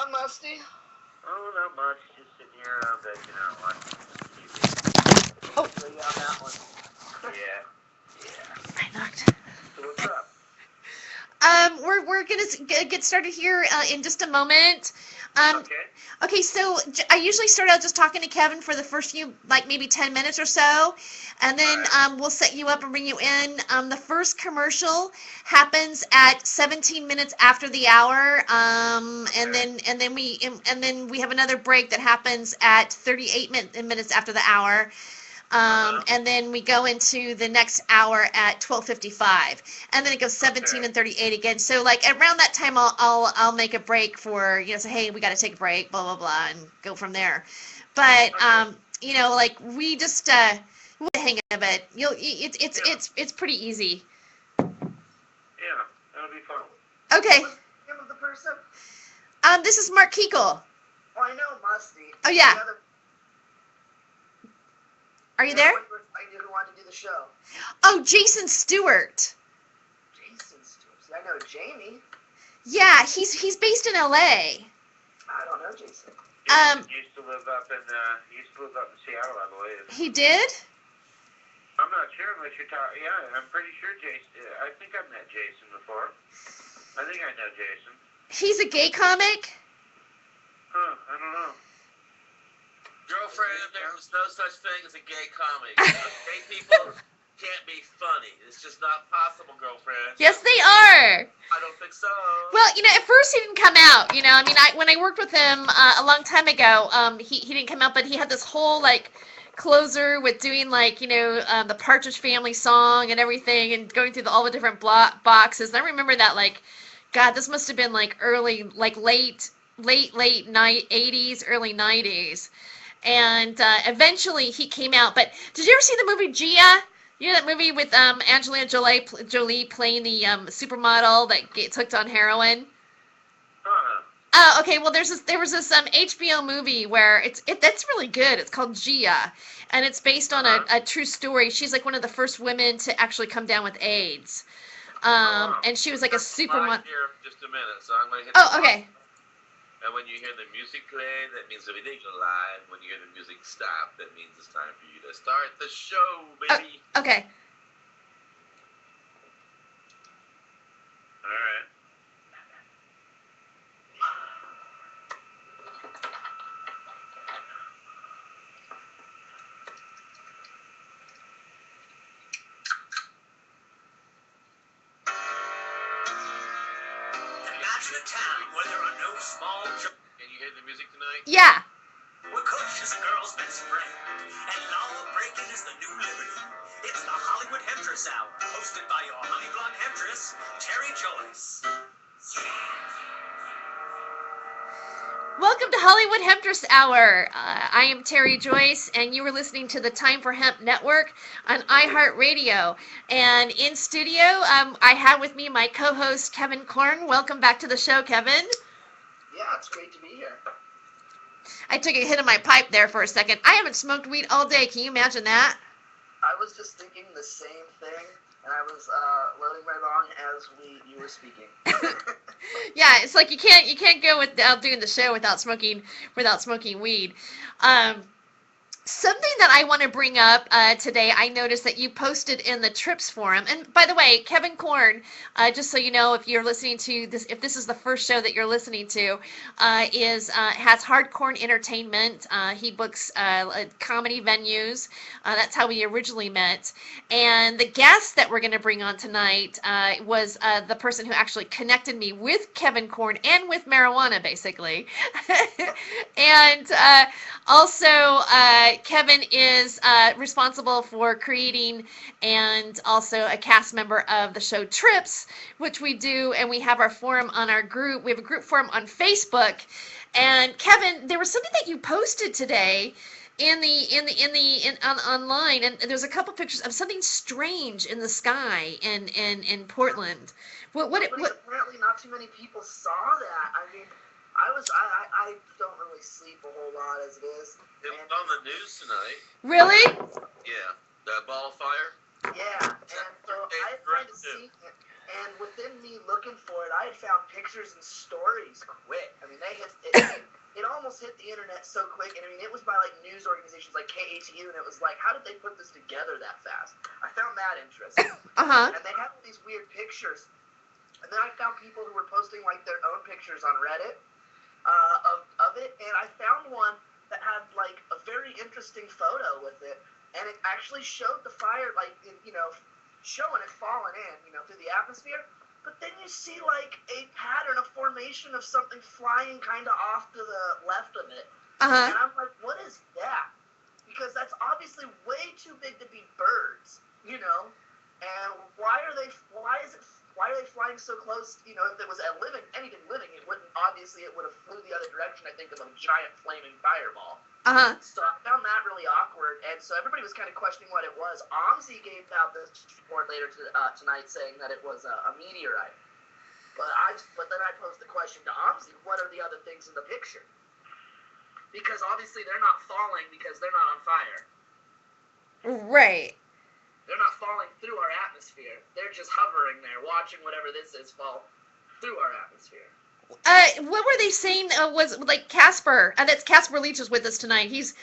on, Musty? Oh, not much. Just sitting here on bed, watching TV. Oh. So you on that one? Yeah. I knocked. So what's up? We're gonna get started here in just a moment. Okay. Okay, so I usually start out just talking to Kevin for the first few, like maybe 10 minutes or so, and then we'll set you up and bring you in. The first commercial happens at 17 minutes after the hour, and then we have another break that happens at 38 minutes after the hour. And then we go into the next hour at 12:55, and then it goes 17 and 38 again. So like around that time, I'll make a break for say, hey, we got to take a break, blah blah blah, and go from there. But like we just with the hang of it, it's pretty easy. Yeah, that'll be fun. Okay. What's the name of the person? This is Mark Keekle. Oh, I know Musty. Oh yeah. Are you there? Who wanted to do the show? Oh, Jason Stewart. Jason Stewart. See, I know Jamie. Yeah, he's based in L.A. I don't know Jason. Jason used to live up in Seattle, I believe. He did? I'm not sure unless you're talking. Yeah, I'm pretty sure Jason. I think I've met Jason before. I think I know Jason. He's a gay comic? Huh, I don't know. Girlfriend, there's no such thing as a gay comic. Gay people can't be funny. It's just not possible, girlfriend. Yes, they are. I don't think so. Well, at first he didn't come out. I mean, when I worked with him a long time ago, he didn't come out, but he had this whole closer with doing the Partridge Family song and everything, and going through all the different boxes. And I remember that God, this must have been early, late night 80s, early 90s. And eventually he came out. But did you ever see the movie Gia? You know that movie with Angelina Jolie playing the supermodel that gets hooked on heroin? Oh, okay. Well, there was this HBO movie where that's really good. It's called Gia, and it's based on a true story. She's one of the first women to actually come down with AIDS. And she was a supermodel. Here just a minute, so I'm going to hit Oh, okay. And when you hear the music play, that means everything's live. When you hear the music stop, that means it's time for you to start the show, baby. Okay. All right. Imagine a town where there are no small jobs. Can you hear the music tonight? Yeah. Where Kush is a girl's best friend, and law-breaking is the new liberty. It's the Hollywood Hemptress Hour, hosted by your honey blonde Hemptress, Terry Joyce. Welcome to Hollywood Hemptress Hour. I am Terry Joyce, and you are listening to the Time for Hemp Network on iHeartRadio. And in studio, I have with me my co-host, Kevin Korn. Welcome back to the show, Kevin. Yeah, it's great to be here. I took a hit of my pipe there for a second. I haven't smoked weed all day. Can you imagine that? I was just thinking the same thing, and I was loading right along as you were speaking. Yeah, it's like you can't go without doing the show without smoking weed. Something that I want to bring up today, I noticed that you posted in the Trips forum. And by the way, Kevin Korn, just so you know, if you're listening to this, if this is the first show that you're listening to, has Hardcore Entertainment. He books comedy venues. That's how we originally met. And the guest that we're going to bring on tonight was the person who actually connected me with Kevin Korn and with marijuana, basically. And also, Kevin is responsible for creating and also a cast member of the show Trips, which we do, and we have our forum on our group. We have a group forum on Facebook. And Kevin, there was something that you posted today online, and there's a couple pictures of something strange in the sky in Portland. Apparently, not too many people saw that. I mean, I don't really sleep a whole lot as it is. It was on the news tonight. Really? Yeah. The ball of fire. Yeah, and so I tried to see it. And within me looking for it, I had found pictures and stories quick. I mean, it almost hit the internet so quick. And I mean, it was by like news organizations like KATU, and it was like, how did they put this together that fast? I found that interesting. Uh-huh. And they had all these weird pictures. And then I found people who were posting like their own pictures on Reddit of it. And I found one that had like a very interesting photo with it. And it actually showed the fire, like, showing it falling in, through the atmosphere. But then you see, like, a pattern, a formation of something flying kind of off to the left of it. Uh-huh. And I'm like, what is that? Because that's obviously way too big to be birds, And why are they flying so close? If it was anything living, it would have flew the other direction, I think, of a giant flaming fireball. Uh-huh. So I found that really awkward, and so everybody was kind of questioning what it was. Omzi gave out this report later tonight saying that it was a meteorite. But then I posed the question to Omzi, what are the other things in the picture? Because obviously they're not falling because they're not on fire. Right. They're not falling through our atmosphere. They're just hovering there, watching whatever this is fall through our atmosphere. What were they saying was like Casper? That's Casper Leach is with us tonight. He is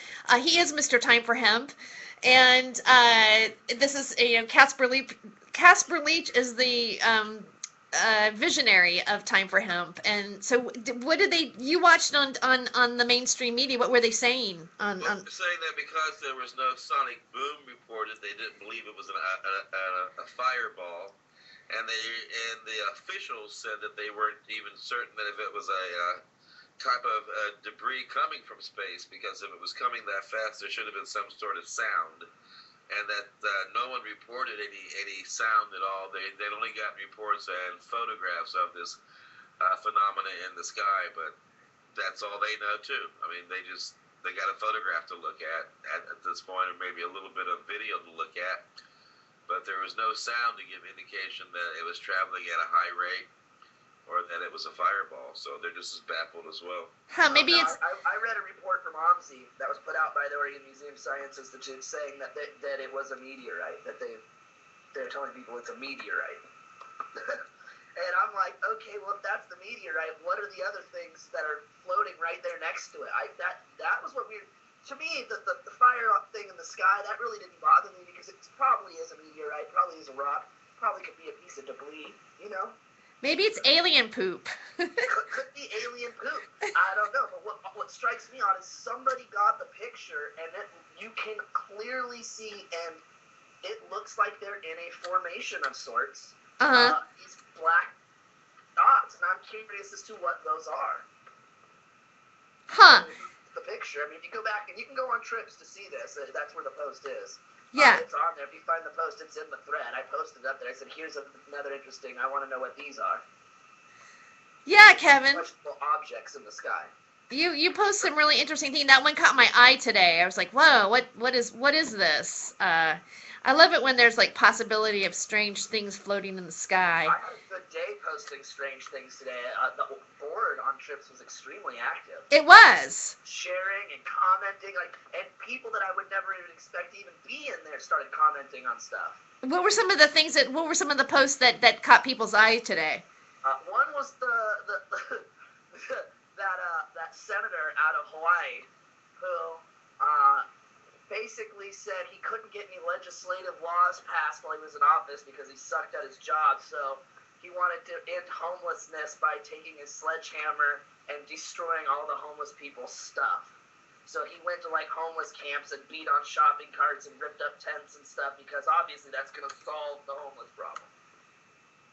Mr. Time for Hemp, and this is Casper Leach. Casper Leach is the visionary of Time for Hemp, and so what did you watched on the mainstream media? What were they saying? Saying that because there was no sonic boom reported, they didn't believe it was a fireball. And the officials said that they weren't even certain that if it was a type of debris coming from space, because if it was coming that fast, there should have been some sort of sound, and that no one reported any sound at all. They'd only gotten reports and photographs of this phenomena in the sky, but that's all they know too. I mean, they got a photograph to look at this point, or maybe a little bit of video to look at. But there was no sound to give indication that it was traveling at a high rate or that it was a fireball. So they're just as baffled as well. I read a report from OMSI that was put out by the Oregon Museum Science Institute saying that it was a meteorite, that they're telling people it's a meteorite. And I'm like, okay, well, if that's the meteorite, what are the other things that are floating right there next to it? That was what weird. To me, the fire thing in the sky, that really didn't bother me because it probably is a meteorite, probably is a rock, probably could be a piece of debris, Maybe it's alien poop. could be alien poop. I don't know. But what strikes me on is somebody got the picture, and you can clearly see, and it looks like they're in a formation of sorts. Uh-huh. These black dots, and I'm curious as to what those are. Huh. The picture. I mean, if you go back, and you can go on trips to see this. That's where the post is. Yeah. It's on there. If you find the post, it's in the thread. I posted it up there. I said, here's another interesting, I want to know what these are. Yeah, Kevin. Questionable objects in the sky. You post some really interesting thing. That one caught my eye today. I was like, whoa, what is this? I love it when there's like possibility of strange things floating in the sky. I had a good day posting strange things today. The board on trips was extremely active. It was. Sharing and commenting, and people that I would never even expect to even be in there started commenting on stuff. What were some of the posts that caught people's eye today? One was that senator out of Hawaii who basically said he couldn't get any legislative laws passed while he was in office because he sucked at his job, so he wanted to end homelessness by taking his sledgehammer and destroying all the homeless people's stuff. So he went to homeless camps and beat on shopping carts and ripped up tents and stuff because obviously that's going to solve the homeless problem.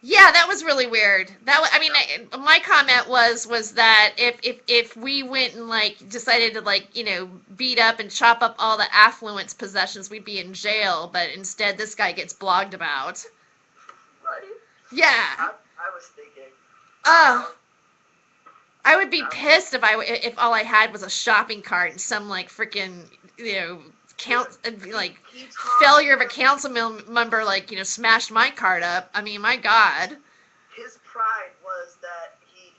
Yeah, that was really weird. My comment was that if we went and decided to beat up and chop up all the affluence possessions, we'd be in jail. But instead, this guy gets blogged about. Right. Yeah. I was thinking. I would be pissed if all I had was a shopping cart and some freaking failure of a council member smashed my cart up. I mean, my God. His pride was that he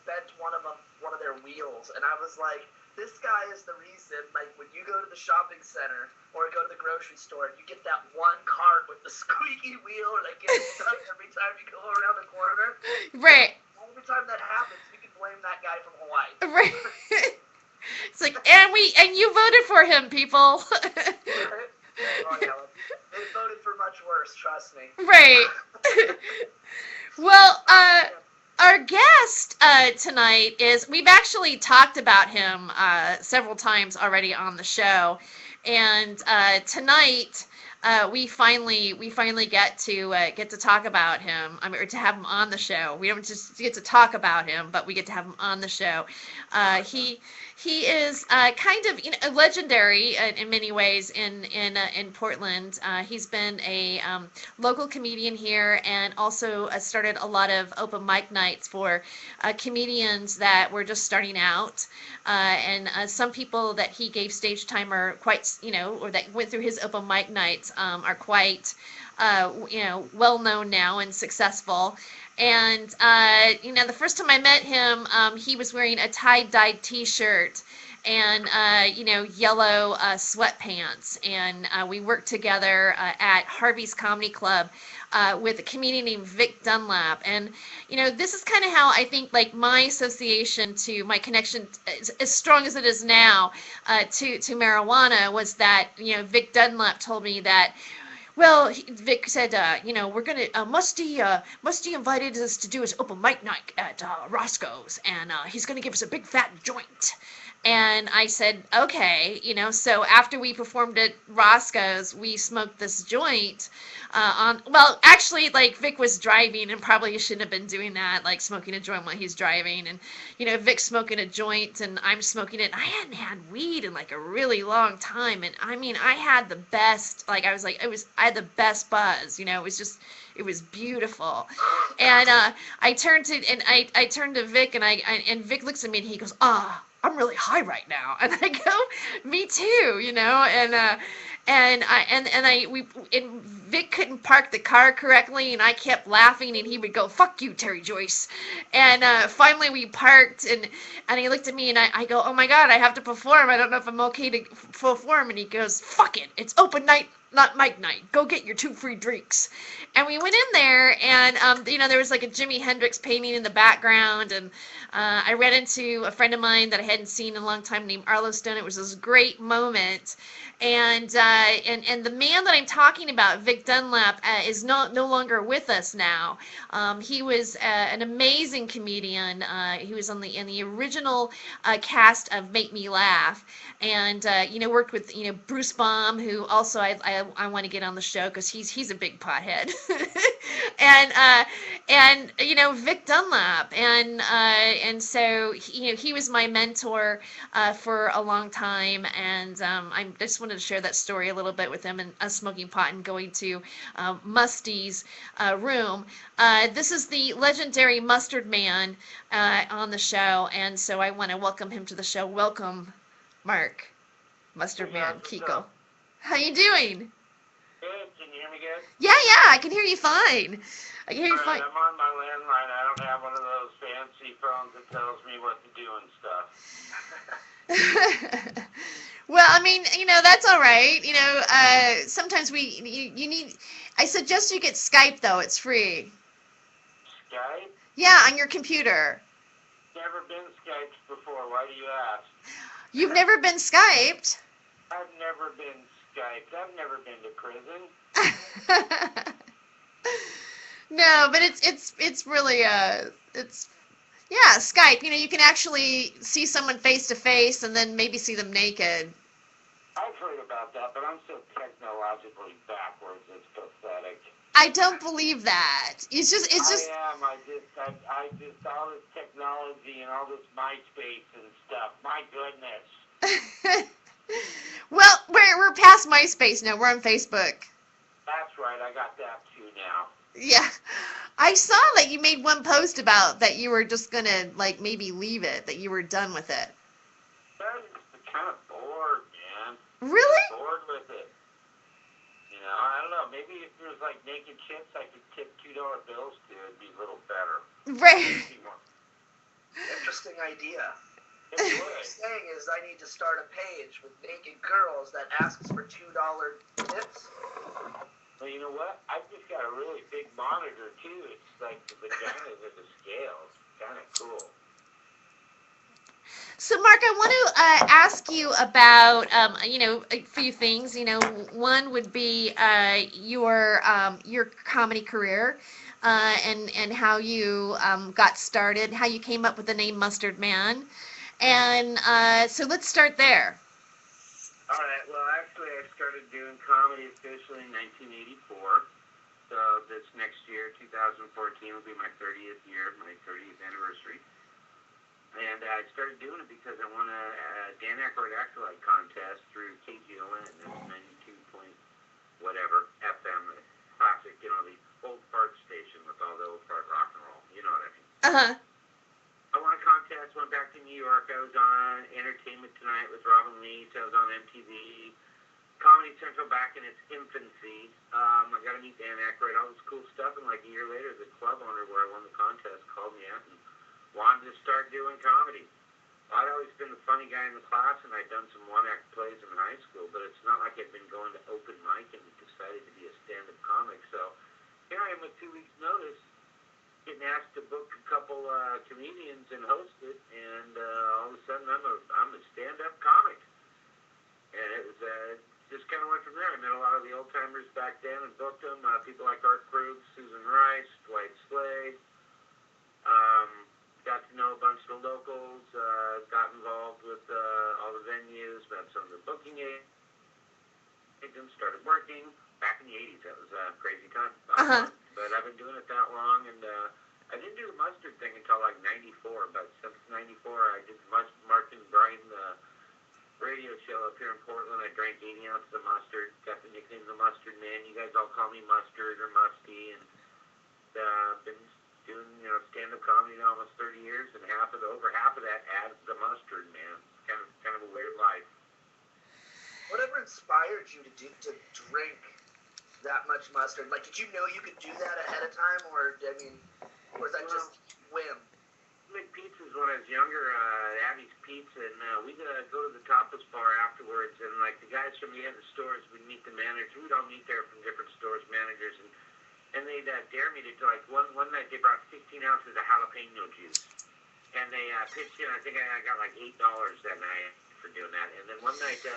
bent one of their wheels vehicles, and I was like, this guy is the reason, like, when you go to the shopping center or go to the grocery store, you get that one cart with the squeaky wheel that gets stuck every time you go around the corner. Right. Every time that happens, we can blame that guy from Hawaii. Right. It's like, and you voted for him, people. Right? Oh, yeah. They voted for much worse, trust me. Right. Well, our guest tonight is, we've actually talked about him several times already on the show, and tonight we finally get to talk about him. I mean, or to have him on the show. We don't just get to talk about him, but we get to have him on the show. He is kind of legendary in many ways in Portland. He's been a local comedian here, and also started a lot of open mic nights for comedians that were just starting out. And some people that he gave stage time are quite, or that went through his open mic nights are quite, well known now and successful. And, the first time I met him, he was wearing a tie-dyed t-shirt and, yellow sweatpants. And we worked together at Harvey's Comedy Club with a comedian named Vic Dunlap. And, this is kind of how I think, like, my association to my connection, as strong as it is now, to marijuana, was that, Vic Dunlap told me that, well, Vic said, we're going to, Musty invited us to do his open mic night at Roscoe's, and he's going to give us a big fat joint. And I said, okay, so after we performed at Roscoe's, we smoked this joint actually, like, Vic was driving and probably shouldn't have been doing that, like, smoking a joint while he's driving. And, Vic's smoking a joint and I'm smoking it. I hadn't had weed in, like, a really long time. And, I mean, I had the best, like, I had the best buzz, it was beautiful. And I turned to Vic, and Vic looks at me and he goes, I'm really high right now. And I go, me too, and Vic couldn't park the car correctly, and I kept laughing, and he would go, fuck you, Terry Joyce. And finally we parked, and he looked at me, and I go, oh my God, I have to perform. I don't know if I'm okay to perform. And he goes, fuck it, it's open night, not mic night. Go get your 2 free drinks. And we went in there, and there was like a Jimi Hendrix painting in the background, and I ran into a friend of mine that I hadn't seen in a long time named Arlo Stone. It was this great moment. And the man that I'm talking about, Vic Dunlap, is no longer with us now. He was an amazing comedian. He was in the original cast of Make Me Laugh, and worked with Bruce Baum, who also I want to get on the show because he's a big pothead, and Vic Dunlap, and so he was my mentor for a long time, and I just wanted to share that story a little bit with him, and us smoking pot and going to Musty's room. This is the legendary Mustard Man on the show, and so I want to welcome him to the show. Welcome, Mark, Mustard Man Kiko. How you doing? Good. Can you hear me good? Yeah, I can hear you fine. I can hear you fine. I'm on my landline. I don't have one of those fancy phones that tells me what to do and stuff. Well, I mean, that's all right. Sometimes you need. I suggest you get Skype though. It's free. Skype? Yeah, on your computer. Never been Skyped before. Why do you ask? You've never been Skyped? I've never been Skyped. I've never been to prison. No, but it's really yeah, Skype. You can actually see someone face to face and then maybe see them naked. I've heard about that, but I'm so technologically backwards. It's pathetic. I don't believe that. It's just. I am. I just all this technology and all this MySpace and stuff. My goodness. Well, we're past MySpace now. We're on Facebook. That's right. I got that too now. Yeah, I saw that you made one post about that you were just gonna maybe leave it, that you were done with it. I'm just kind of bored, man. Really? I'm bored with it. I don't know. Maybe if there was naked chicks, I could tip $2 bills to. It'd be a little better. Right. Interesting idea. It What would. you're saying is I need to start a page with naked girls that asks for $2 tips. Well, you know what? I've just got a really big monitor, too. It's like the vaginas and the scales. Kind of cool. So, Mark, I want to ask you about, a few things. One would be your comedy career, and how you got started, how you came up with the name Mustard Man, and so let's start there. All right. Well, actually, I started doing comedy officially in 1984. So this next year, 2014, will be my 30th year, my 30th anniversary. And I started doing it because I won a Dan Aykroyd Acolyte contest through KGON. That's 92 point whatever FM, classic, the old fart station with all the old fart rock and roll. You know what I mean? Uh-huh. I won a contest, went back to New York. I was on Entertainment Tonight with Robin Leach. I was on MTV. Comedy Central back in its infancy. I got to meet Dan Aykroyd, all this cool stuff. And like a year later, the club owner where I won the contest called me out and wanted to start doing comedy. I'd always been the funny guy in the class, and I'd done some one-act plays in high school, but it's not like I'd been going to open mic and decided to be a stand-up comic. So here I am with 2 weeks' notice, getting asked to book a couple comedians and host it, and all of a sudden I'm a stand-up comic. And it was just kind of went from there. I met a lot of the old-timers back then and booked them, people like Art Krug, Susan Rice, Dwight Slade. Got to know a bunch of the locals, got involved with all the venues, met some of the booking agents, started working. Back in the 80s, that was a crazy time. Uh-huh. But I've been doing it that long, and I didn't do the mustard thing until like 94, but since 94, I did Mark and Brian, the radio show up here in Portland. I drank 80 ounces of mustard, got the nickname the Mustard Man. You guys all call me Mustard or Musty, and been doing stand-up comedy now almost 30 years, and over half of that as the Mustard Man. It's kind of a weird life. Whatever inspired you to drink that much mustard? Like, did you know you could do that ahead of time, or was that just whim? Make pizzas when I was younger, Abby's Pizza, and we'd go to the tapas bar afterwards, and like the guys from the other stores, we'd meet the managers. We'd all meet there from different stores, managers, and they'd dare me to do, like, one night they brought 16 ounces of jalapeno juice, and they pitched in. I think I got like $8 that night for doing that. And then one night they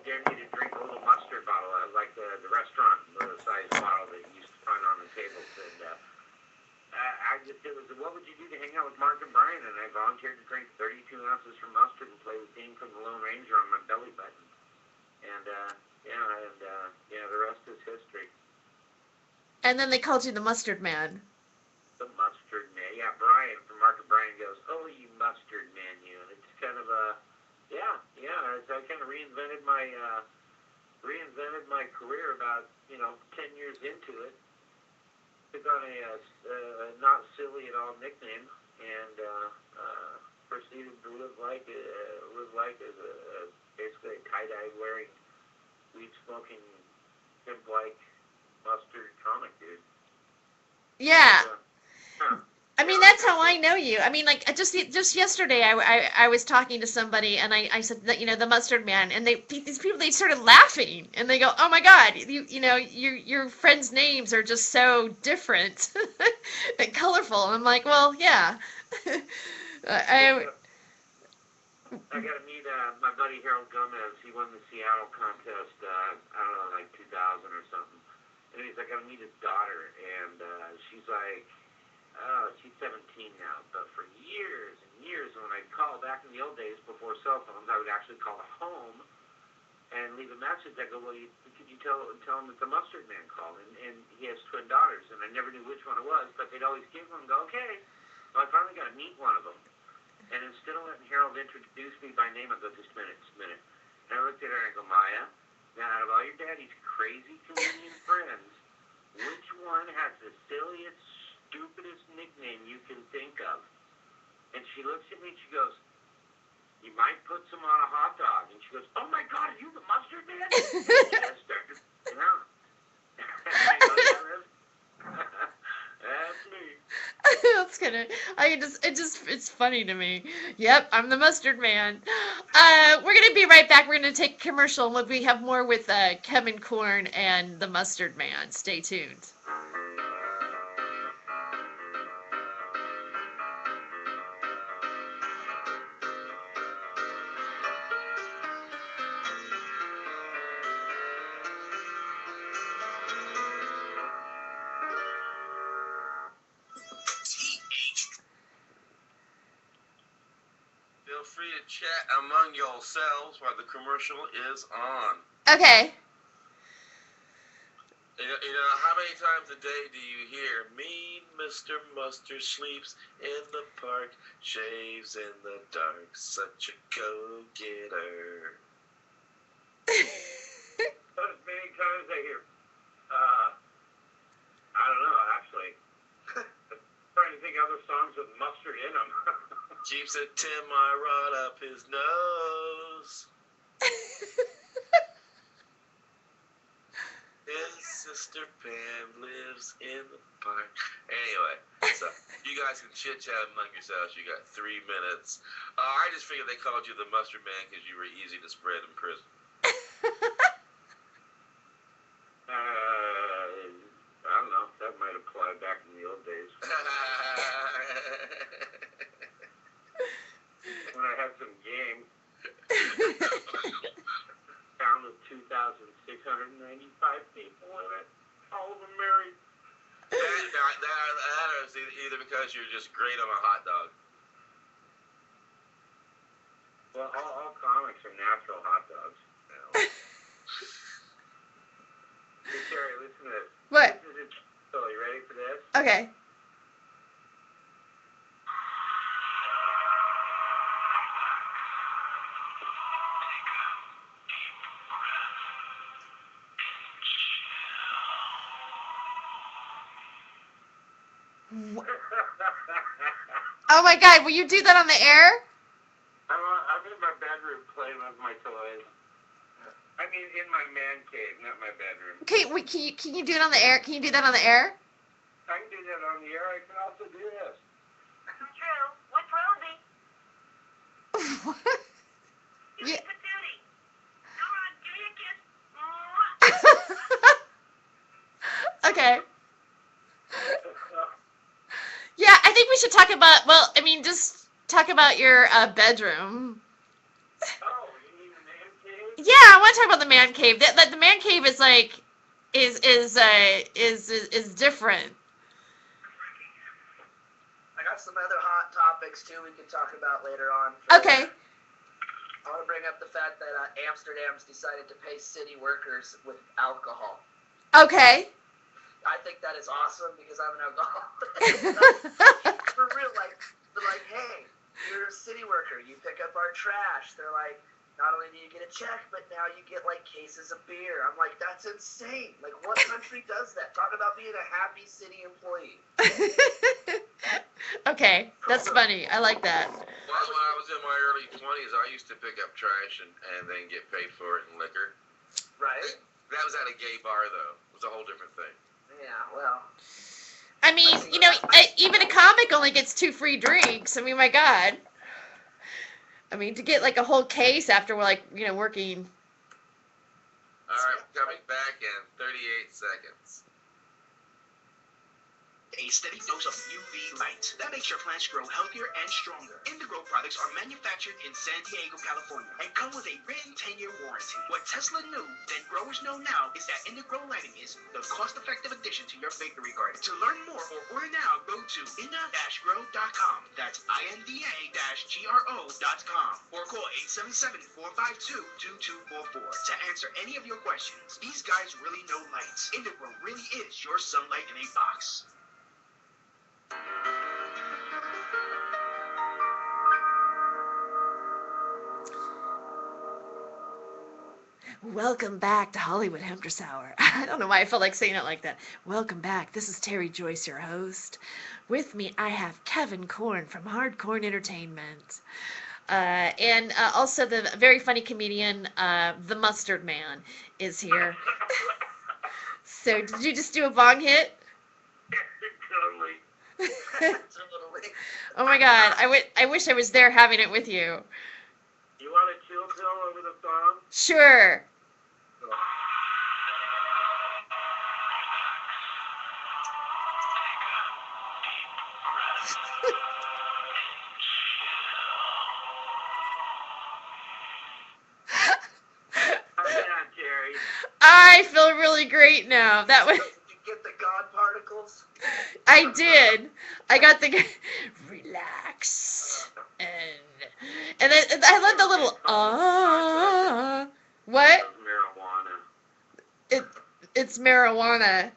dared me to drink a little mustard bottle, like the restaurant size bottle that you used to find on the tables, and it was, what would you do to hang out with Mark and Brian? And I volunteered to drink 32 ounces from mustard and play with Dean from the Lone Ranger on my belly button. And the rest is history. And then they called you the Mustard Man. The Mustard Man. Yeah, Brian from Mark and Brian goes, "Oh, you Mustard Man, you." And it's kind of I kind of reinvented my career about 10 years into it. Took on a not silly at all nickname, and proceeded to live like as basically a tie-dye wearing, weed smoking, pimp like mustard comic dude. Yeah. And, I mean, that's how I know you. I mean, like, just yesterday, I was talking to somebody, and I said that, the Mustard Man, and these people, they started laughing, and they go, "Oh my God, your friends' names are just so different and colorful." And I'm like, well, yeah. I got to meet my buddy Harold Gomez. He won the Seattle contest, I don't know, like 2000 or something. And he's like, I got to meet his daughter, and she's like, she's 17 now, but for years and years, when I'd call back in the old days before cell phones, I would actually call home and leave a message. I go, well, could you tell him that the Mustard Man called? And he has twin daughters, and I never knew which one it was, but they'd always give him and go, okay. Well, I finally got to meet one of them. And instead of letting Harold introduce me by name, I go, just a minute. And I looked at her and I go, Maya, now out of all your daddy's crazy comedian friends, which one has the silliest, stupidest nickname you can think of? And she looks at me and she goes, you might put some on a hot dog. And she goes, oh my God, are you the Mustard Man? And she just started, And I go, yeah, that's me. That's It's funny to me. Yep, I'm the mustard man. We're gonna be right back. We're gonna take a commercial, and we have more with Kevin Korn and the Mustard Man. Stay tuned. Feel free to chat among yourselves while the commercial is on. Okay. You know, how many times a day do you hear, mean Mr. Mustard sleeps in the park, shaves in the dark, such a go-getter. As many times I hear, I don't know, actually. I'm trying to think of other songs with mustard in them. Keeps a Tim rod up his nose. His sister Pam lives in the park. Anyway, so you guys can chit-chat among yourselves. You got 3 minutes. I just figured they called you the Mustard Man because you were easy to spread in prison. I don't know. That might apply back in the old days. When I had some game. Town with 2,695 people in it. All of them married. That is either because you're just great on a hot dog. Well, all comics are natural hot dogs. Hey, Terry, listen to this. What? This is so, you ready for this? Okay. Oh my God! Will you do that on the air? I'm in my bedroom playing with my toys. I mean, in my man cave, not my bedroom. Okay, wait, can you do it on the air? Can you do that on the air? I can do that on the air. I can also do this. True. What's Rosie? You Yeah. need patootie. Come on, give me a kiss. Okay. Yeah, I think we should talk about. Well, I mean, just talk about your bedroom. Oh, you mean the man cave? Yeah, I want to talk about the man cave. The man cave is like is different. I got some other hot topics too we can talk about later on. Okay. I want to bring up the fact that Amsterdam's decided to pay city workers with alcohol. Okay. I think that is awesome because I'm an alcoholic. For real, they're like, hey, you're a city worker. You pick up our trash. They're like, not only do you get a check, but now you get like cases of beer. I'm like, that's insane. Like, what country does that? Talk about being a happy city employee. Okay, that's funny. I like that. Well, when I was in my early 20s, I used to pick up trash and then get paid for it in liquor. Right? That was at a gay bar, though. It was a whole different thing. Yeah, well. I mean, you know, even a comic only gets 2 free drinks. I mean, my God. I mean, to get like a whole case after we're like, you know, working. All right, coming back in 38 seconds. A steady dose of UV light that makes your plants grow healthier and stronger. Indigo products are manufactured in San Diego, California, and come with a written 10-year warranty. What Tesla knew, then growers know now, is that Indigo lighting is the cost-effective addition to your bakery garden. To learn more or order now, go to inda-grow.com. That's INDA-GRO.com. Or call 877-452-2244 to answer any of your questions. These guys really know lights. Indigo really is your sunlight in a box. Welcome back to Hollywood Hemptress Hour. I don't know why I felt like saying it like that. Welcome back. This is Terry Joyce, your host. With me, I have Kevin Korn from Hardcore Entertainment. And also the very funny comedian, the Mustard Man, is here. So, did you just do a bong hit? Totally. Totally. Oh my God, I wish I was there having it with you. You want a chill pill over the phone? Sure. How's that, Jerry? I feel really great now. That was. Did you get the God particles? I did. I got the relax and I love the little what? Marijuana. It's marijuana.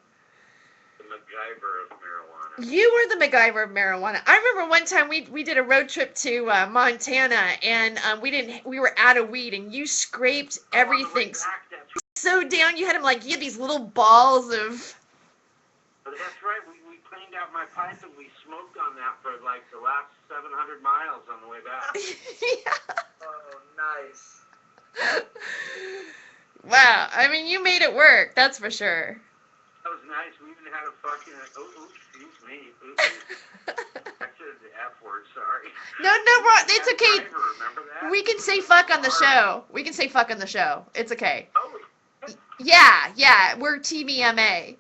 The MacGyver of marijuana. You were the MacGyver of marijuana. I remember one time we did a road trip to Montana and we were out of weed and you scraped everything so down. You had these little balls of. But that's right. We cleaned out my pipe and we smoked on that for like the last 700 miles on the way back. Yeah. Oh, nice. Wow. I mean, you made it work. That's for sure. That was nice. We even had a fucking. Oh, excuse me. I said the F word. Sorry. No, it's okay. Remember that? We can say fuck on the show. We can say fuck on the show. It's okay. Oh, Yeah. We're TVMA.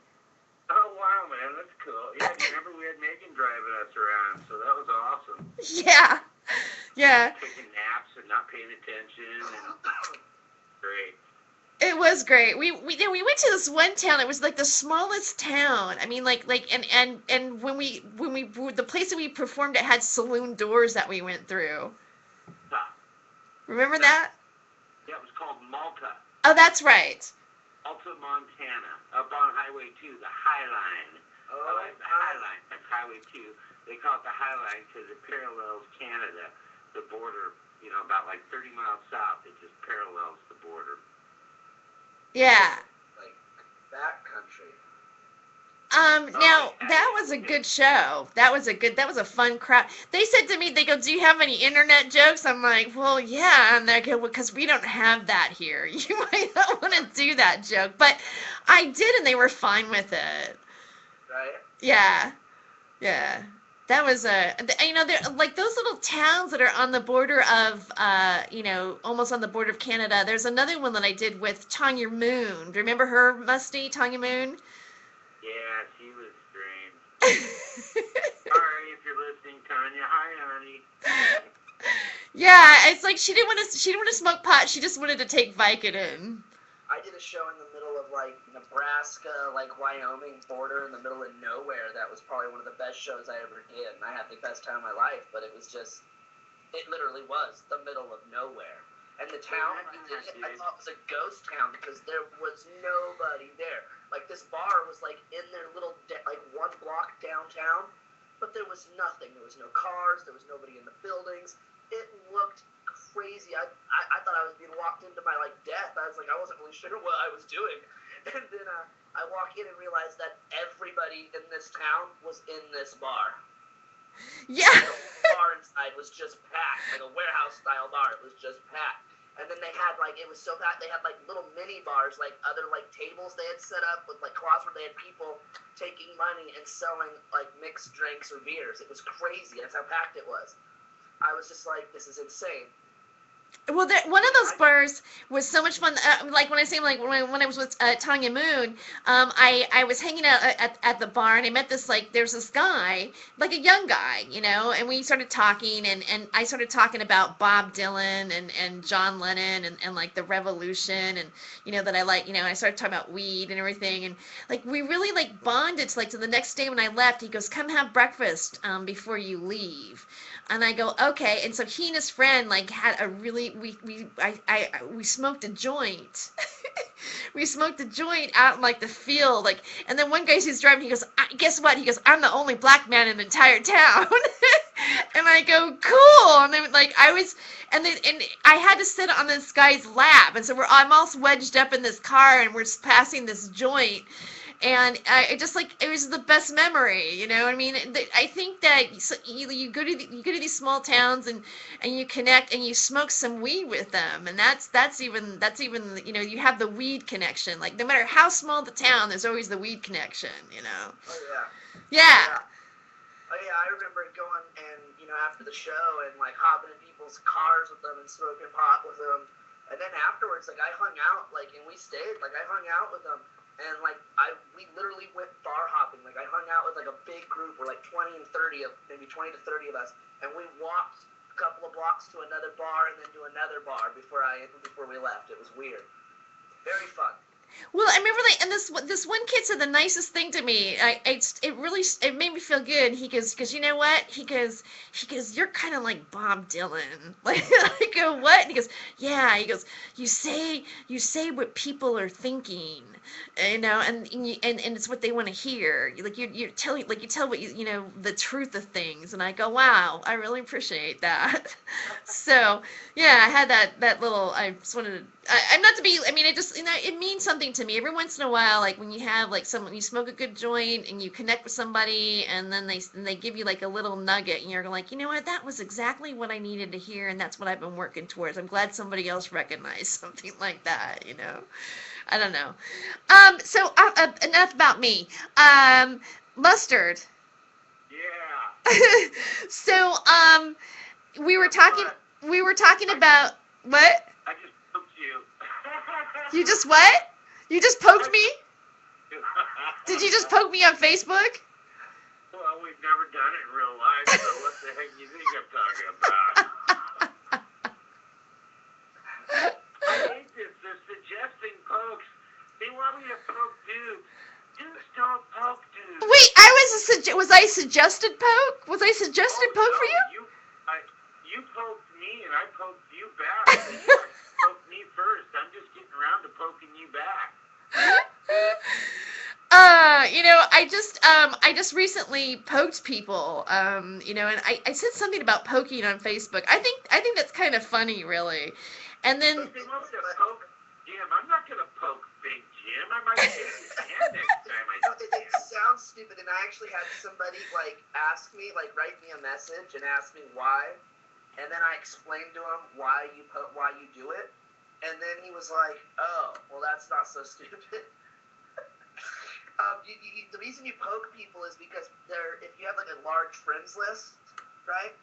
oh wow, man, that's cool. Yeah, remember we had Megan driving us around, so that was awesome. Yeah. Taking naps and not paying attention, and great. It was great. We went to this one town. It was like the smallest town. I mean, and when we the place that we performed at had saloon doors that we went through. Remember that? Yeah, it was called Malta. Oh, that's right. Malta, Montana, up on Highway 2, the High Line. Oh, The High Line. That's Highway 2. They call it the High Line because it parallels Canada, the border. About like 30 miles south, it just parallels the border. Yeah. Like, backcountry. Now that was a good show. That was a fun crowd. They said to me, they go, "Do you have any internet jokes?" I'm like, "Well, yeah." And they go, "Well, because we don't have that here. You might not want to do that joke." But I did, and they were fine with it. Right? Yeah. That was they're like those little towns that are on the border of, almost on the border of Canada. There's another one that I did with Tanya Moon. Do you remember her, Musty, Tanya Moon? Yeah, she was strange. Sorry if you're listening, Tanya. Hi, honey. Yeah, it's like she didn't want to smoke pot. She just wanted to take Vicodin. I did a show in the middle of, like, Nebraska, like, Wyoming border in the middle of nowhere. That was probably one of the best shows I ever did, and I had the best time of my life, but it literally was the middle of nowhere. And the town, I thought was a ghost town because there was nobody there. Like, this bar was, like, in their little, one block downtown, but there was nothing. There was no cars. There was nobody in the buildings. It looked crazy. I thought I was being walked into my, death. I was like, I wasn't really sure what I was doing. And then I walk in and realize that everybody in this town was in this bar. Yeah. The bar inside was just packed, like a warehouse-style bar. It was just packed. And then they had, it was so packed, they had, little mini bars, other, tables they had set up with, cloths where they had people taking money and selling, mixed drinks or beers. It was crazy. That's how packed it was. I was just like, this is insane. Well, one of those bars was so much fun. Like when I say, when I was with Tanya Moon, I was hanging out at the bar and I met there's this guy, like a young guy, and we started talking and I started talking about Bob Dylan and John Lennon and the revolution and, that I started talking about weed and everything. And we really bonded to the next day when I left. He goes, "Come have breakfast before you leave." And I go, okay. And so he and his friend had a really we smoked a joint. We smoked a joint out in the field, and then one guy who's driving, he goes, "Guess what?" He goes, "I'm the only black man in the entire town." And I go, "Cool." And then and I had to sit on this guy's lap, and so I'm all wedged up in this car, and we're passing this joint. And it was the best memory, I mean, I think that you go to these small towns and you connect and you smoke some weed with them, and that's even you have the weed connection. No matter how small the town, there's always the weed connection, Oh, yeah. Yeah. Oh, yeah, I remember going and, after the show and like hopping in people's cars with them and smoking pot with them. And then afterwards, like I hung out, like, and we stayed, like I hung out with them, and like we literally went bar hopping. Like I hung out with like a big group, we're like 20 and 30 of, maybe 20 to 30 of us, and we walked a couple of blocks to another bar and then to another bar before we left. It was weird, very fun. Well, I remember and this one kid said the nicest thing to me. It made me feel good. He goes, you know what? He goes, you're kind of like Bob Dylan. Like I go, what? And he goes, yeah. He goes, you say what people are thinking, and it's what they want to hear. Like you tell what you know the truth of things. And I go, wow, I really appreciate that. So yeah, I had that little. I just wanted to. I'm not to be. I mean, it means something to me every once in a while. Like when you have like someone, you smoke a good joint and you connect with somebody, and then they give you like a little nugget, and you're like, you know what, that was exactly what I needed to hear, and that's what I've been working towards. I'm glad somebody else recognized something like that. I don't know. So enough about me. Mustard. Yeah. So we were talking about what? I just poked you. You just what? You just poked me? Did you just poke me on Facebook? Well, we've never done it in real life, so what the heck do you think I'm talking about? I hate this. They're suggesting pokes. They want me to poke dudes. Dudes don't poke dudes. Wait, was I suggested poke? Was I suggested poke for you? You poked me, and I poked you back. You poked me first. I'm just getting around to poking you back. I just recently poked people, and I said something about poking on Facebook. I think that's kind of funny, really. And then If they want me to poke Jim, I'm not gonna poke Big Jim. I might shake his hand next time I see him. It sounds stupid, and I actually had somebody like ask me, like write me a message and ask me why, and then I explained to him why you do it, and then he was like, "Oh, well, that's not so stupid." The reason you poke people is because if you have like a large friends list, right?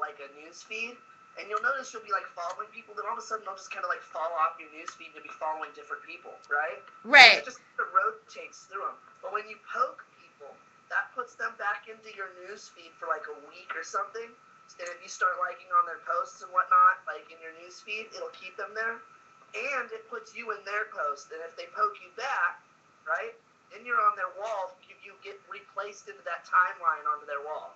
Like a news feed, and you'll notice you'll be like following people, then all of a sudden they'll just kind of like fall off your news feed and you'll be following different people, right? Right. It just rotates through them. But when you poke people, that puts them back into your news feed for like a week or something. And if you start liking on their posts and whatnot, like in your news feed, it'll keep them there. And it puts you in their post. And if they poke you back, right, then you're on their wall. You get replaced into that timeline onto their wall.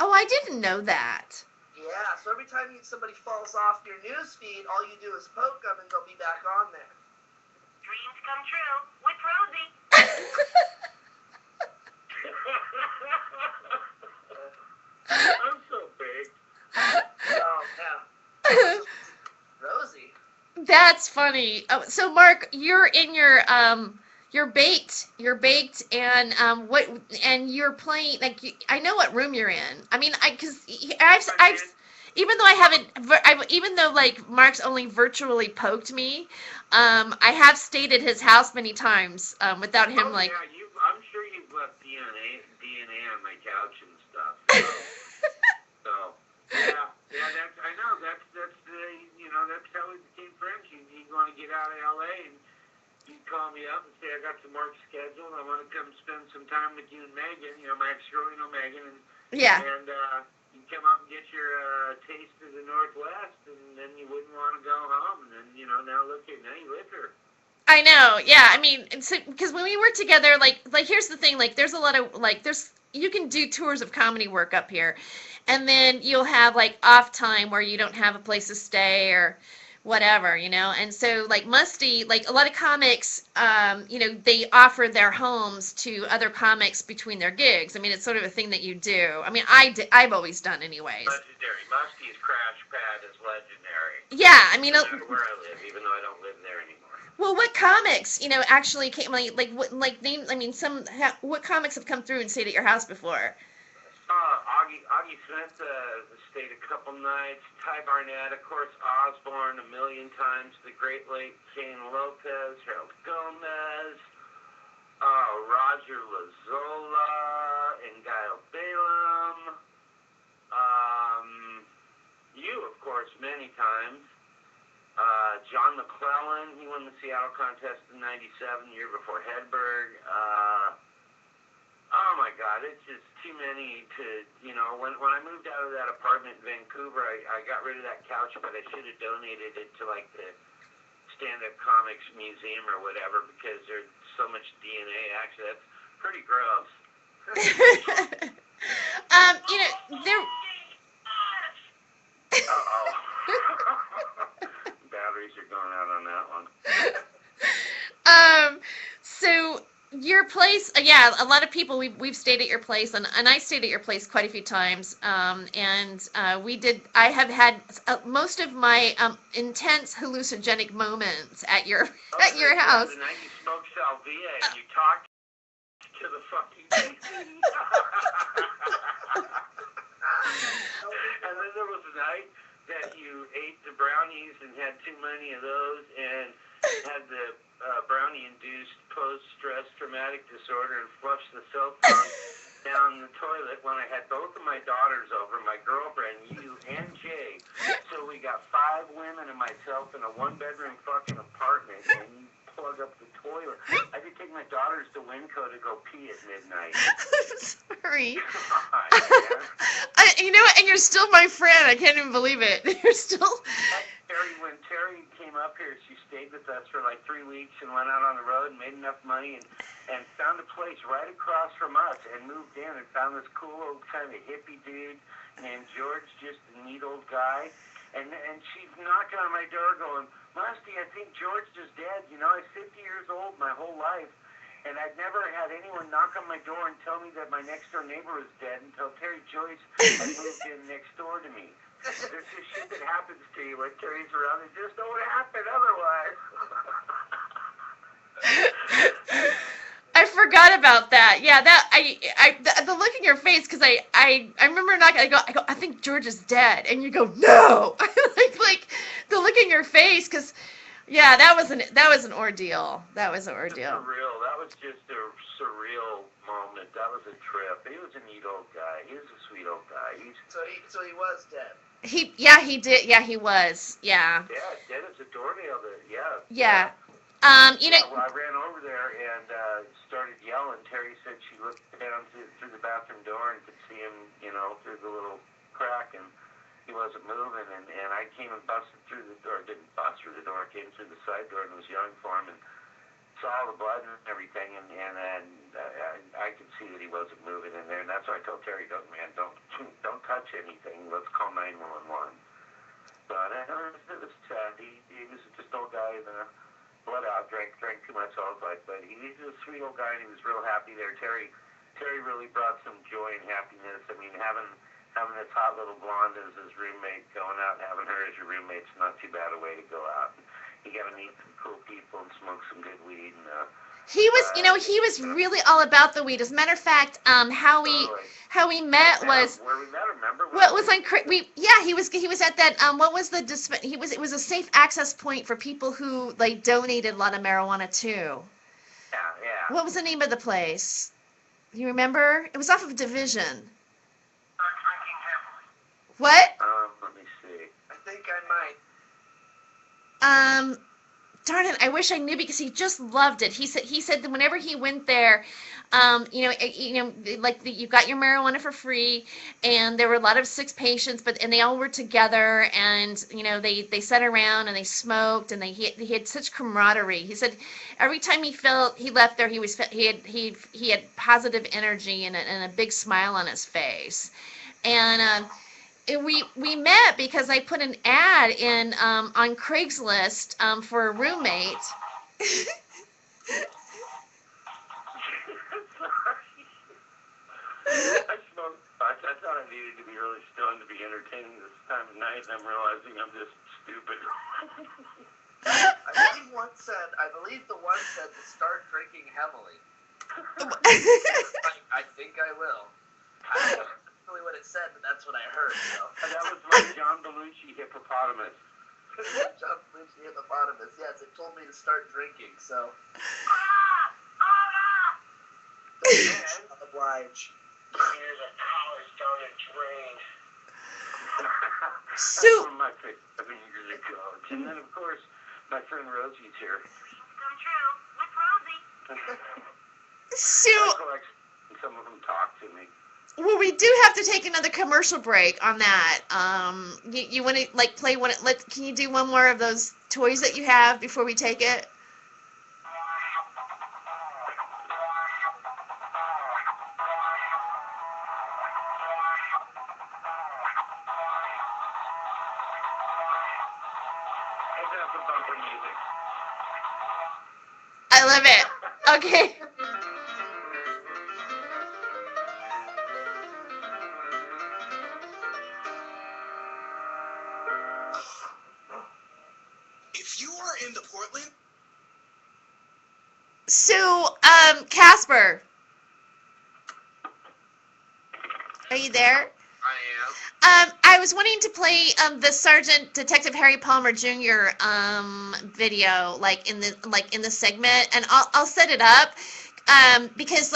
Oh, I didn't know that. Yeah, so every time somebody falls off your news feed, all you do is poke them and they'll be back on there. Dreams come true with Rosie. I'm so big. Oh, yeah. Rosie. That's funny. Oh, so Mark, you're in you're baked, and you're playing I know what room you're in. I mean, I've even though even though like Mark's only virtually poked me, I have stayed at his house many times without him I'm sure you've left DNA on my couch and stuff. So yeah, I know that's that's how we became friends. You want to get out of LA and you call me up and say, I got some work scheduled. I want to come spend some time with you and Megan, my ex-girl, Megan. And, yeah. And you come up and get your taste of the Northwest, and then you wouldn't want to go home. And then, now look at, now you live here. I know, yeah. I mean, because when we were together, like here's the thing, like there's a lot of, like you can do tours of comedy work up here. And then you'll have like off time where you don't have a place to stay or whatever, and so like Musty, like a lot of comics, they offer their homes to other comics between their gigs. I mean, it's sort of a thing that you do. I mean, I've always done anyways. Legendary. Musty's crash pad is legendary. Yeah, I mean, no matter where I live, even though I don't live there anymore. Well, what comics, actually came what comics have come through and stayed at your house before? Augie Smith stayed a couple nights. Ty Barnett, of course, Osborne a million times. The Great Lake, Kane Lopez, Harold Gomez, Roger Lazola, and Guile Balaam. course, many times. John McClellan, he won the Seattle contest in '97, the year before Hedberg. Oh my God, it's just too many to, when I moved out of that apartment in Vancouver, I got rid of that couch, but I should have donated it to like the stand-up comics museum or whatever, because there's so much DNA. Actually, that's pretty gross. There. Uh-oh. Batteries are going out on that one. So your place, yeah, a lot of people we've stayed at your place, and I stayed at your place quite a few times. I have had most of my intense hallucinogenic moments at your house. The night you smoked salvia and you talked to the fucking TV. And then there was a night that you ate the brownies and had too many of those and had the brownie-induced post-stress traumatic disorder and flushed the cell phone down the toilet when I had both of my daughters over, my girlfriend, you, and Jay. So we got 5 women and myself in a 1-bedroom fucking apartment, and you plug up the toilet. I could take my daughters to Winco to go pee at midnight. Sorry. God, And you're still my friend. I can't even believe it. You're still. When Terry came up here, she stayed with us for like 3 weeks and went out on the road and made enough money and found a place right across from us and moved in and found this cool old kind of hippie dude named George, just a neat old guy. And she's knocking on my door going, Musty, I think George is dead. I was 50 years old my whole life. And I'd never had anyone knock on my door and tell me that my next door neighbor was dead until Terry Joyce had moved in next door to me. There's this shit that happens to you when Terry's around. It just don't happen otherwise. I forgot about that. Yeah, the look in your face, because I remember knocking. I go, I think George is dead, and you go, no. like the look in your face, because yeah, that was an ordeal. That was an ordeal. Surreal. That was just a surreal moment. That was a trip. He was a neat old guy. He was a sweet old guy. So he was dead. He did. Yeah, he was. Yeah. Yeah, dead as a doornail. Yeah. Yeah. Well, I ran over there and started yelling. Terry said she looked down through the bathroom door and could see him, through the little crack, and he wasn't moving. And I came and busted through the door. Didn't bust through the door. Came through the side door and was yelling for him and saw the blood and everything. And I could see that he wasn't moving in there. And that's why I told Terry, don't touch anything. Let's call 911. But it was sad. He was just an old guy. Blood out, drank too much all his life, but he's a sweet old guy and he was real happy there. Terry really brought some joy and happiness. I mean, having this hot little blonde as his roommate, going out and having her as your roommate's not too bad a way to go out. You got to meet some cool people and smoke some good weed. And he was really all about the weed. As a matter of fact, how we met was where we met. Remember? Well, it was on he was at that what was the it was a safe access point for people who like donated a lot of marijuana too. Yeah. What was the name of the place? You remember? It was off of Division. What? Let me see. I think I might. Darn it! I wish I knew, because he just loved it. He said that whenever he went there, you got your marijuana for free, and there were a lot of sick patients, and they all were together, and they sat around and they smoked, and he had such camaraderie. He said every time he left there, he had positive energy and a big smile on his face, and. We met because I put an ad in on Craigslist for a roommate. I thought I needed to be really stoned to be entertaining this time of night, and I'm realizing I'm just stupid. I believe the one said to start drinking heavily. I think I will. I don't know really what it said, but that's what I heard. So. That was like John Belushi hippopotamus. John Belushi hippopotamus. Yes, it told me to start drinking. So. Oblige. Here's a college down the drain. So- That's one of my favorite 7 years of college. And then, of course, my friend Rosie's here. Dreams come true with Rosie. So, I collect some of them talk to me. well, we do have to take another commercial break on that. You want to like play one? Can you do one more of those toys that you have before we take it? Let's have some bumper music. I love it. Okay. If you are in the Portland, So, Casper, are you there? I am. I was wanting to play the Sergeant Detective Harry Palmer Jr. Video like in the segment, and I'll set it up because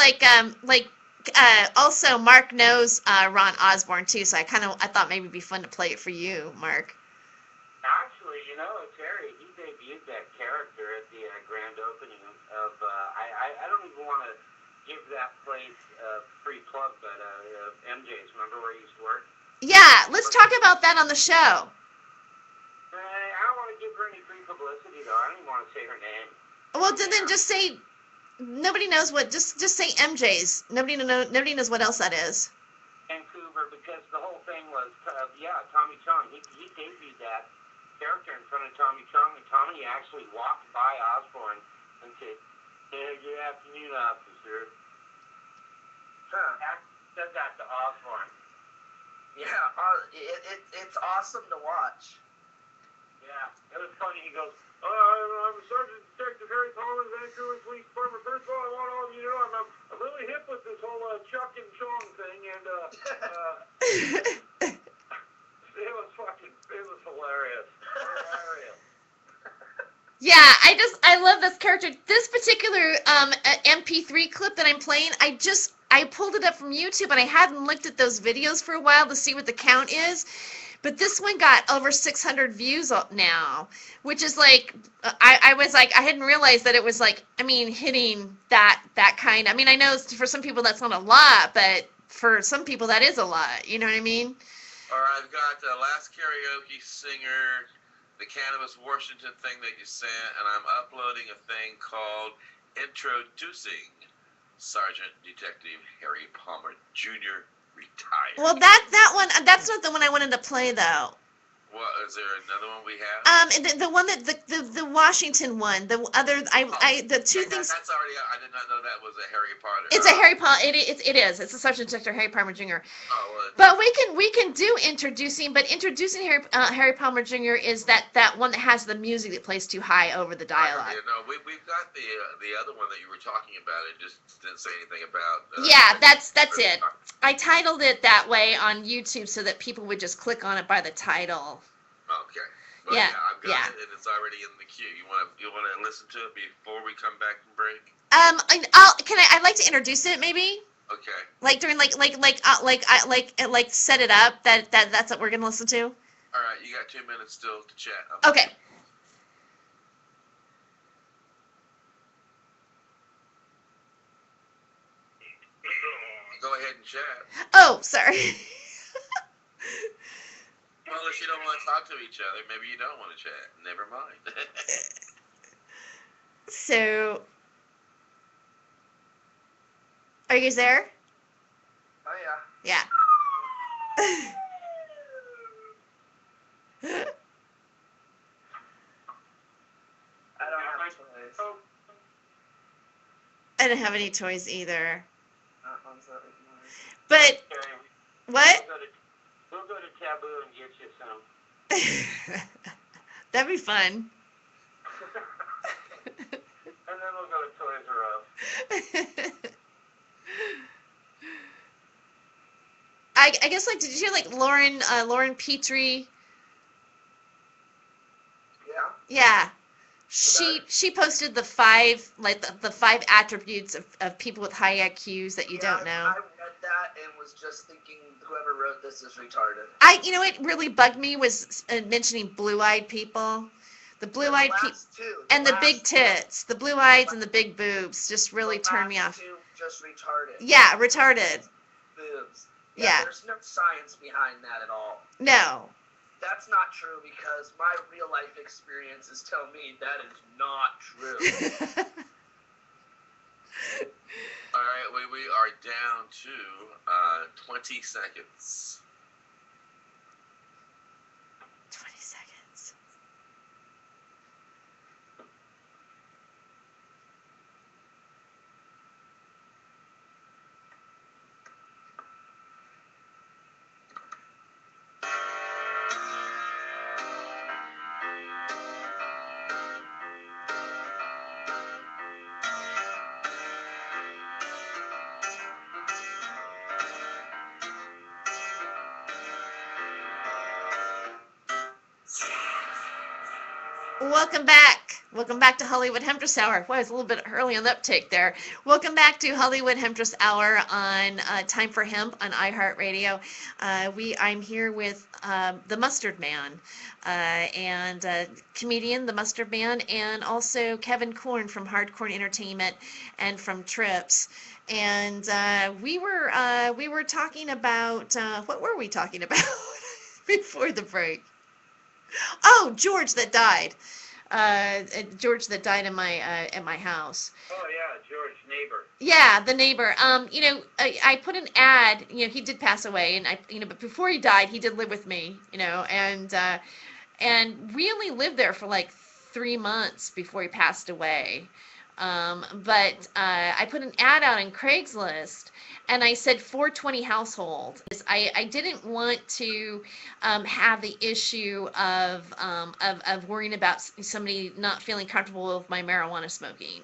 also Mark knows Ron Osborne too, so I thought maybe it'd be fun to play it for you, Mark. Actually, it's Harry. He debuted that character at the grand opening of. I don't even want to give that place free plug, but MJ's. Remember where he used to work? Yeah, let's talk about that on the show. I don't want to give her any free publicity, though. I don't even want to say her name. Well, then just say nobody knows what. Just say MJ's. Nobody knows what else that is. Vancouver, because the whole thing was, Tommy Chong. He debuted that character in front of Tommy Chong, and Tommy actually walked by Osborne and said, "Hey, good afternoon, officer." Said that to Osborne. Yeah, it's awesome to watch. Yeah, it was funny. He goes, I'm Sergeant Detective Harry Palmer, Vancouver Police Department. First of all, I want all of you to know I'm really hip with this whole Chuck and Chong thing, and it was hilarious. Hilarious. Yeah, I love this character. This particular MP3 clip that I'm playing, I pulled it up from YouTube, and I hadn't looked at those videos for a while to see what the count is. But this one got over 600 views now, which is like, I was like, I hadn't realized that it was like, hitting that kind. I know for some people that's not a lot, but for some people that is a lot. You know what I mean? All right, I've got Last Karaoke Singer, the Cannabis Washington thing that you sent, and I'm uploading a thing called Introducing Sergeant Detective Harry Palmer Jr. Retired. Well, that one, that's not the one I wanted to play though. What, is there another one we have? And the one that the Washington one, the other, the two things. That's already. I did not know that was a Harry Potter. It's a Harry Palmer. It is. It's a Sergeant Detective Harry Palmer Jr. Oh, But we can do introducing. But introducing Harry Palmer Jr. is that one that has the music that plays too high over the dialogue. Yeah, no, we've got the other one that you were talking about. It just didn't say anything about. Yeah, that's it. I titled it that way on YouTube so that people would just click on it by the title. Okay. Well, Yeah, I've got it, and it's already in the queue. You want to listen to it before we come back from break? I'd like to introduce it maybe. Okay. Like during set it up that's what we're gonna listen to. All right, you got 2 minutes still to chat. Okay. Go ahead and chat. Oh, sorry. Well, unless you don't want to talk to each other, maybe you don't want to chat. Never mind. So, are you guys there? Oh yeah. Yeah. I don't have toys. I don't have any toys either. Not ones that we can use. But what? We'll go to Taboo and get you some. That'd be fun. And then we'll go to Toys R Us. I guess did you hear Lauren Petrie? Yeah. Yeah. She posted the five the 5 attributes of people with high IQs that you don't know. I read that, and was just thinking whoever wrote this is retarded. You know, what really bugged me was mentioning blue-eyed people. The blue-eyed people and the big tits, the blue eyes and the big boobs just really turned me off. Just retarded. Yeah, retarded. Boobs. Yeah. There's no science behind that at all. No. That's not true because my real life experiences tell me that is not true. All right, we are down to 20 seconds. 20 seconds. Welcome back. Welcome back to Hollywood Hemptress Hour. Well, I was a little bit early on the uptake there. Welcome back to Hollywood Hemptress Hour on Time for Hemp on iHeartRadio. I'm here with the Mustard Man and comedian, the Mustard Man, and also Kevin Korn from Hardcore Entertainment and from Trips. And we were talking about what were we talking about before the break? Oh, George that died. George that died in my at my house. Oh yeah, George, neighbor. Yeah, the neighbor. You know, I put an ad. You know, he did pass away, and but before he died, he did live with me. You know, and we only lived there for like 3 months before he passed away. But I put an ad out on Craigslist, and I said 420 household. I didn't want to have the issue of worrying about somebody not feeling comfortable with my marijuana smoking.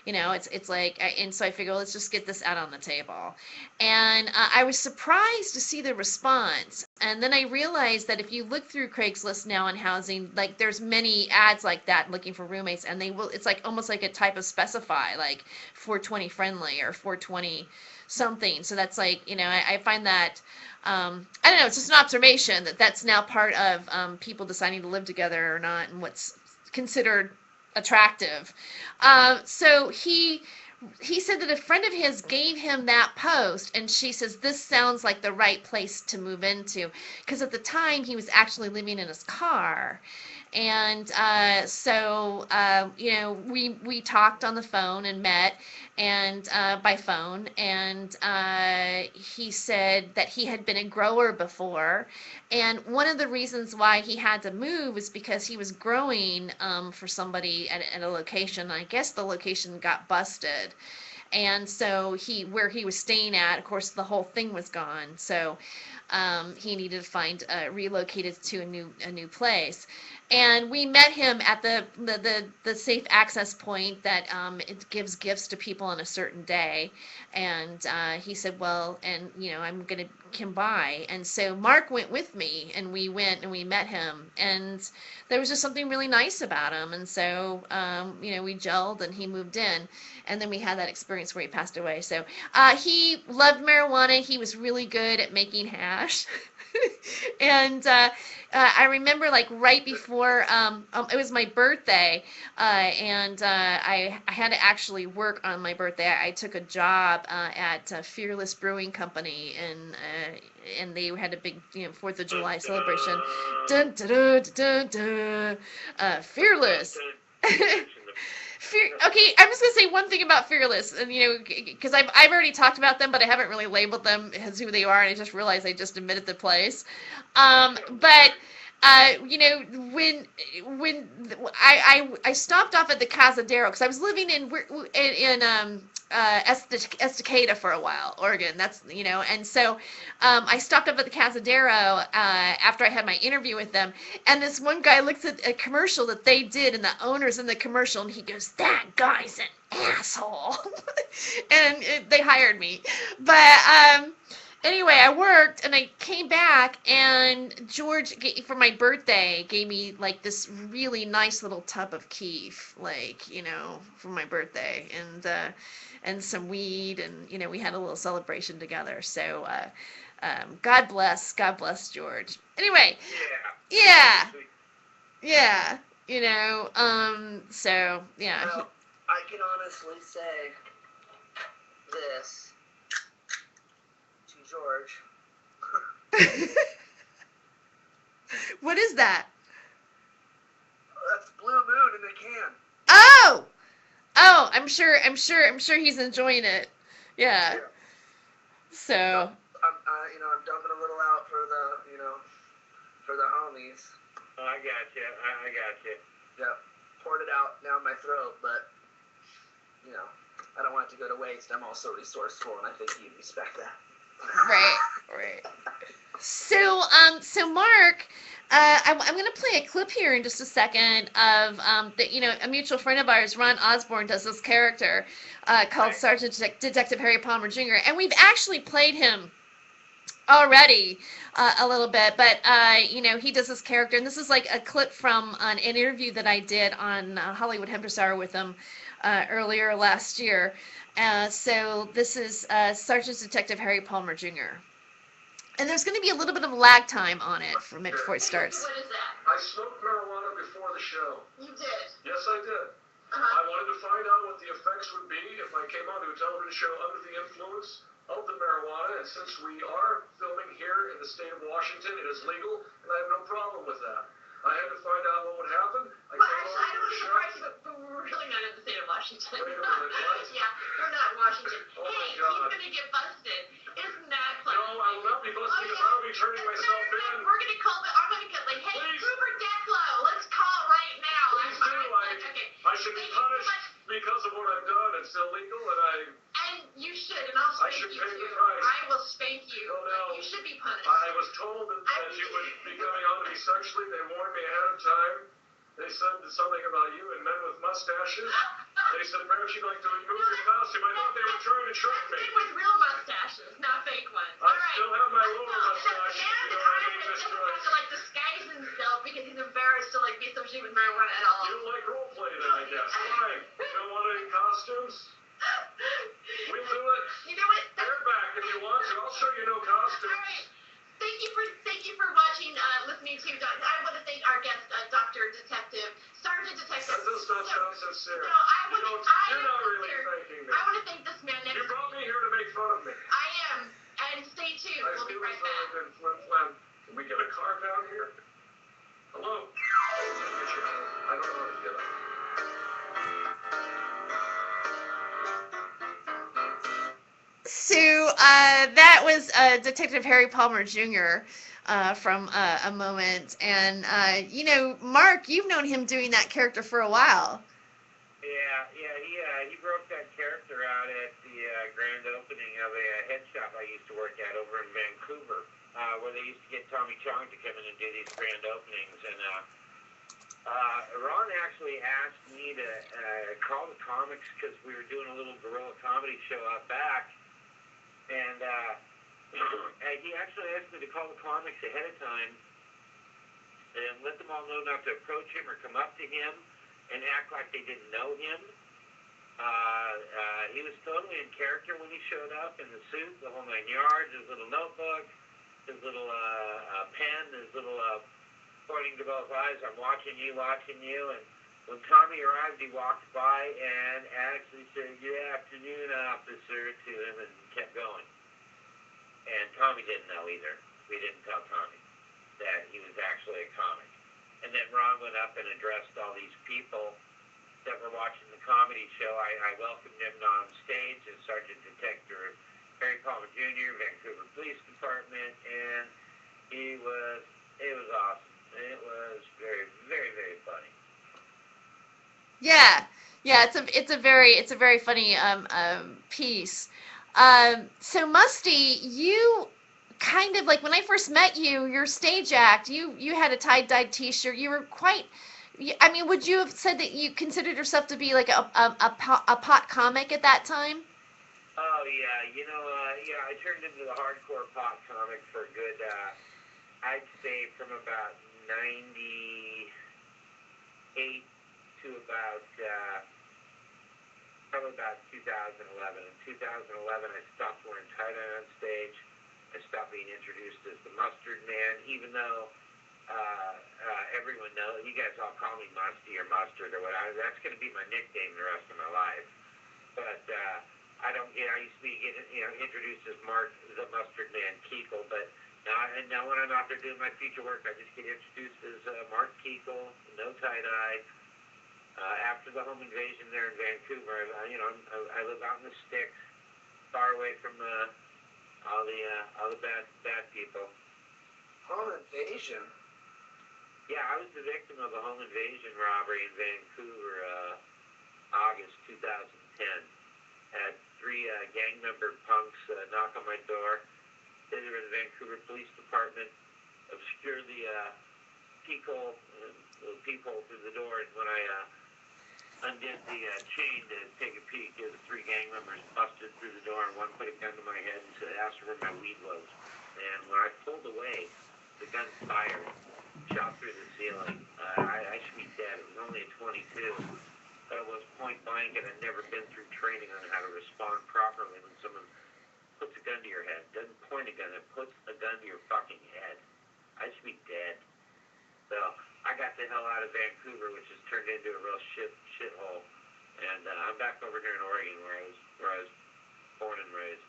You know, it's like, and so I figured, let's just get this out on the table. And I was surprised to see the response. And then I realized that if you look through Craigslist now on housing, like there's many ads like that looking for roommates, and it's like almost like a type of specify, like 420 friendly or 420 something. So that's like, you know, I find that, I don't know, it's just an observation that's now part of people deciding to live together or not, and what's considered attractive. So he said that a friend of his gave him that post, and she says, this sounds like the right place to move into, because at the time he was actually living in his car. And so you know, we talked on the phone and met, and by phone, and he said that he had been a grower before, and one of the reasons why he had to move was because he was growing for somebody at a location. I guess the location got busted, and so where he was staying at, of course, the whole thing was gone. So he needed to find relocated to a new place. And we met him at the safe access point that it gives gifts to people on a certain day. And he said, well, and, you know, I'm going to come by. And so Mark went with me, and we went and we met him. And there was just something really nice about him. And so, you know, we gelled, and he moved in. And then we had that experience where he passed away. So he loved marijuana. He was really good at making hash. And I remember, like, right before it was my birthday, and I had to actually work on my birthday. I took a job at Fearless Brewing Company, and they had a big, you know, 4th of July celebration. Dun, dun, dun, dun, dun, Fearless. Okay, I'm just gonna say one thing about Fearless, and you know, because I've already talked about them, but I haven't really labeled them as who they are, and I just realized I just admitted the place. But you know, when I stopped off at the Cazadero, because I was living in Estacada for a while, Oregon. That's, you know, and so I stopped up at the Cazadero after I had my interview with them, and this one guy looks at a commercial that they did, and the owner's in the commercial, and he goes, "That guy's an asshole," and they hired me, but Anyway, I worked and I came back, and George, for my birthday, gave me like this really nice little tub of keef, like, for my birthday, and some weed, and we had a little celebration together. So, God bless George. Anyway, yeah, Sweet. yeah, so yeah. Well, I can honestly say this to George. What is that? That's Blue Moon in a can. Oh, I'm sure he's enjoying it. Yeah. So. I'm dumping a little out for the homies. Oh, I got you. I got you. Yep. Poured it out down my throat, but I don't want it to go to waste. I'm also resourceful, and I think you'd respect that. Right. So Mark, I'm going to play a clip here in just a second of a mutual friend of ours, Ron Osborne, does this character called Sergeant Detective Harry Palmer Jr., and we've actually played him already a little bit, but he does this character, and this is like a clip from an interview that I did on Hollywood Hemptress Hour with him earlier last year. So this is Sergeant Detective Harry Palmer Jr. And there's going to be a little bit of lag time on it before it starts. What is that? I smoked marijuana before the show. You did. Yes, I did. Uh-huh. I wanted to find out what the effects would be if I came onto a television show under the influence of the marijuana, and since we are filming here in the state of Washington, it is legal, and I have no problem with that. I had to find out what would happen. Well, actually, I don't want to surprise you, but we're really not in the state of Washington. Wait a minute, what? Yeah, we're not in Washington. Oh, my Hey, God. he's gonna get busted. Isn't that funny? No, I will not be busted because I will be turning myself in. We're gonna call the. I'm gonna get like, hey, Please. Cooper Declo, let's call right now. Please do. Okay. I should be Thank you so punished much. because of what I've done. It's illegal, and And you should, and I'll I spank should you pay too. the price. I will spank you. Oh, no. You should be punished. I was told that you would be coming on to me sexually. They warned me ahead of time. They said something about you and men with mustaches. They said perhaps you'd like to remove your costume. I thought they were trying to trick me. Men with real mustaches, not fake ones. I still have my little mustache. The man You know that what I hired mean, him Mr. doesn't have to like disguise himself because he's embarrassed to like be associated with marijuana at all. You don't like role play then, I guess. Fine. You don't want any costumes? We'll do it. You know what? Bareback if you want to. I'll show you no costumes. All right. Thank you for watching, listening to. I want to thank our guest, Dr. Detective, Sergeant Detective. That does not sound sincere. No, you're not really thanking me. I want to thank this man. You brought me here to make fun of me. I am. And stay tuned. I We'll be feel right as though back. I've been flim-flam. Can we get a car down here? Hello? I don't know how to get up. So that was Detective Harry Palmer Jr. From A Moment, and Mark, you've known him doing that character for a while. He broke that character out at the grand opening of a head shop I used to work at over in Vancouver, where they used to get Tommy Chong to come in and do these grand openings. And Ron actually asked me to call the comics because we were doing a little guerrilla comedy show out back. And he actually asked me to call the comics ahead of time and let them all know not to approach him or come up to him and act like they didn't know him. He was totally in character when he showed up in the suit, the whole 9 yards, his little notebook, his little pen, his little pointing to both eyes, I'm watching you. And when Tommy arrived, he walked by and actually said, "Good afternoon, officer," to him and kept going. And Tommy didn't know either. We didn't tell Tommy that he was actually a comic. And then Ron went up and addressed all these people that were watching the comedy show. I welcomed him on stage as Sergeant Detective Harry Palmer Jr., Vancouver Police Department, and it was awesome. It was very, very, very funny. Yeah, it's a very funny piece. So Musty, you kind of like when I first met you, your stage act, you had a tie-dyed T-shirt. You were quite. I mean, would you have said that you considered yourself to be like a pot comic at that time? Oh yeah, I turned into the hardcore pot comic for a good, I'd say from about 98 to about, probably about 2011. In 2011, I stopped wearing tie-dye on stage. I stopped being introduced as the Mustard Man, even though everyone knows, you guys all call me Musty or Mustard or whatever. That's going to be my nickname the rest of my life. But I don't, I used to be, introduced as Mark the Mustard Man Keekle, but now when I'm out there doing my feature work, I just get introduced as Mark Keekle, no tie-dye. After the home invasion there in Vancouver, I live out in the sticks, far away from all the bad people. Home invasion? Yeah, I was the victim of a home invasion robbery in Vancouver, August 2010. Had 3 gang member punks knock on my door. They were the Vancouver Police Department, obscured the peephole through the door, and when I undid the chain to take a peek, the 3 gang members busted through the door, and one put a gun to my head and asked where my weed was. And when I pulled away, the gun fired, shot through the ceiling. I should be dead. It was only a 22, but it was point blank, and I'd never been through training on how to respond properly when someone puts a gun to your head. Doesn't point a gun, it puts a gun to your fucking head. I should be dead. So I got the hell out of Vancouver, which has turned into a real shithole, and I'm back over here in Oregon, where I was born and raised.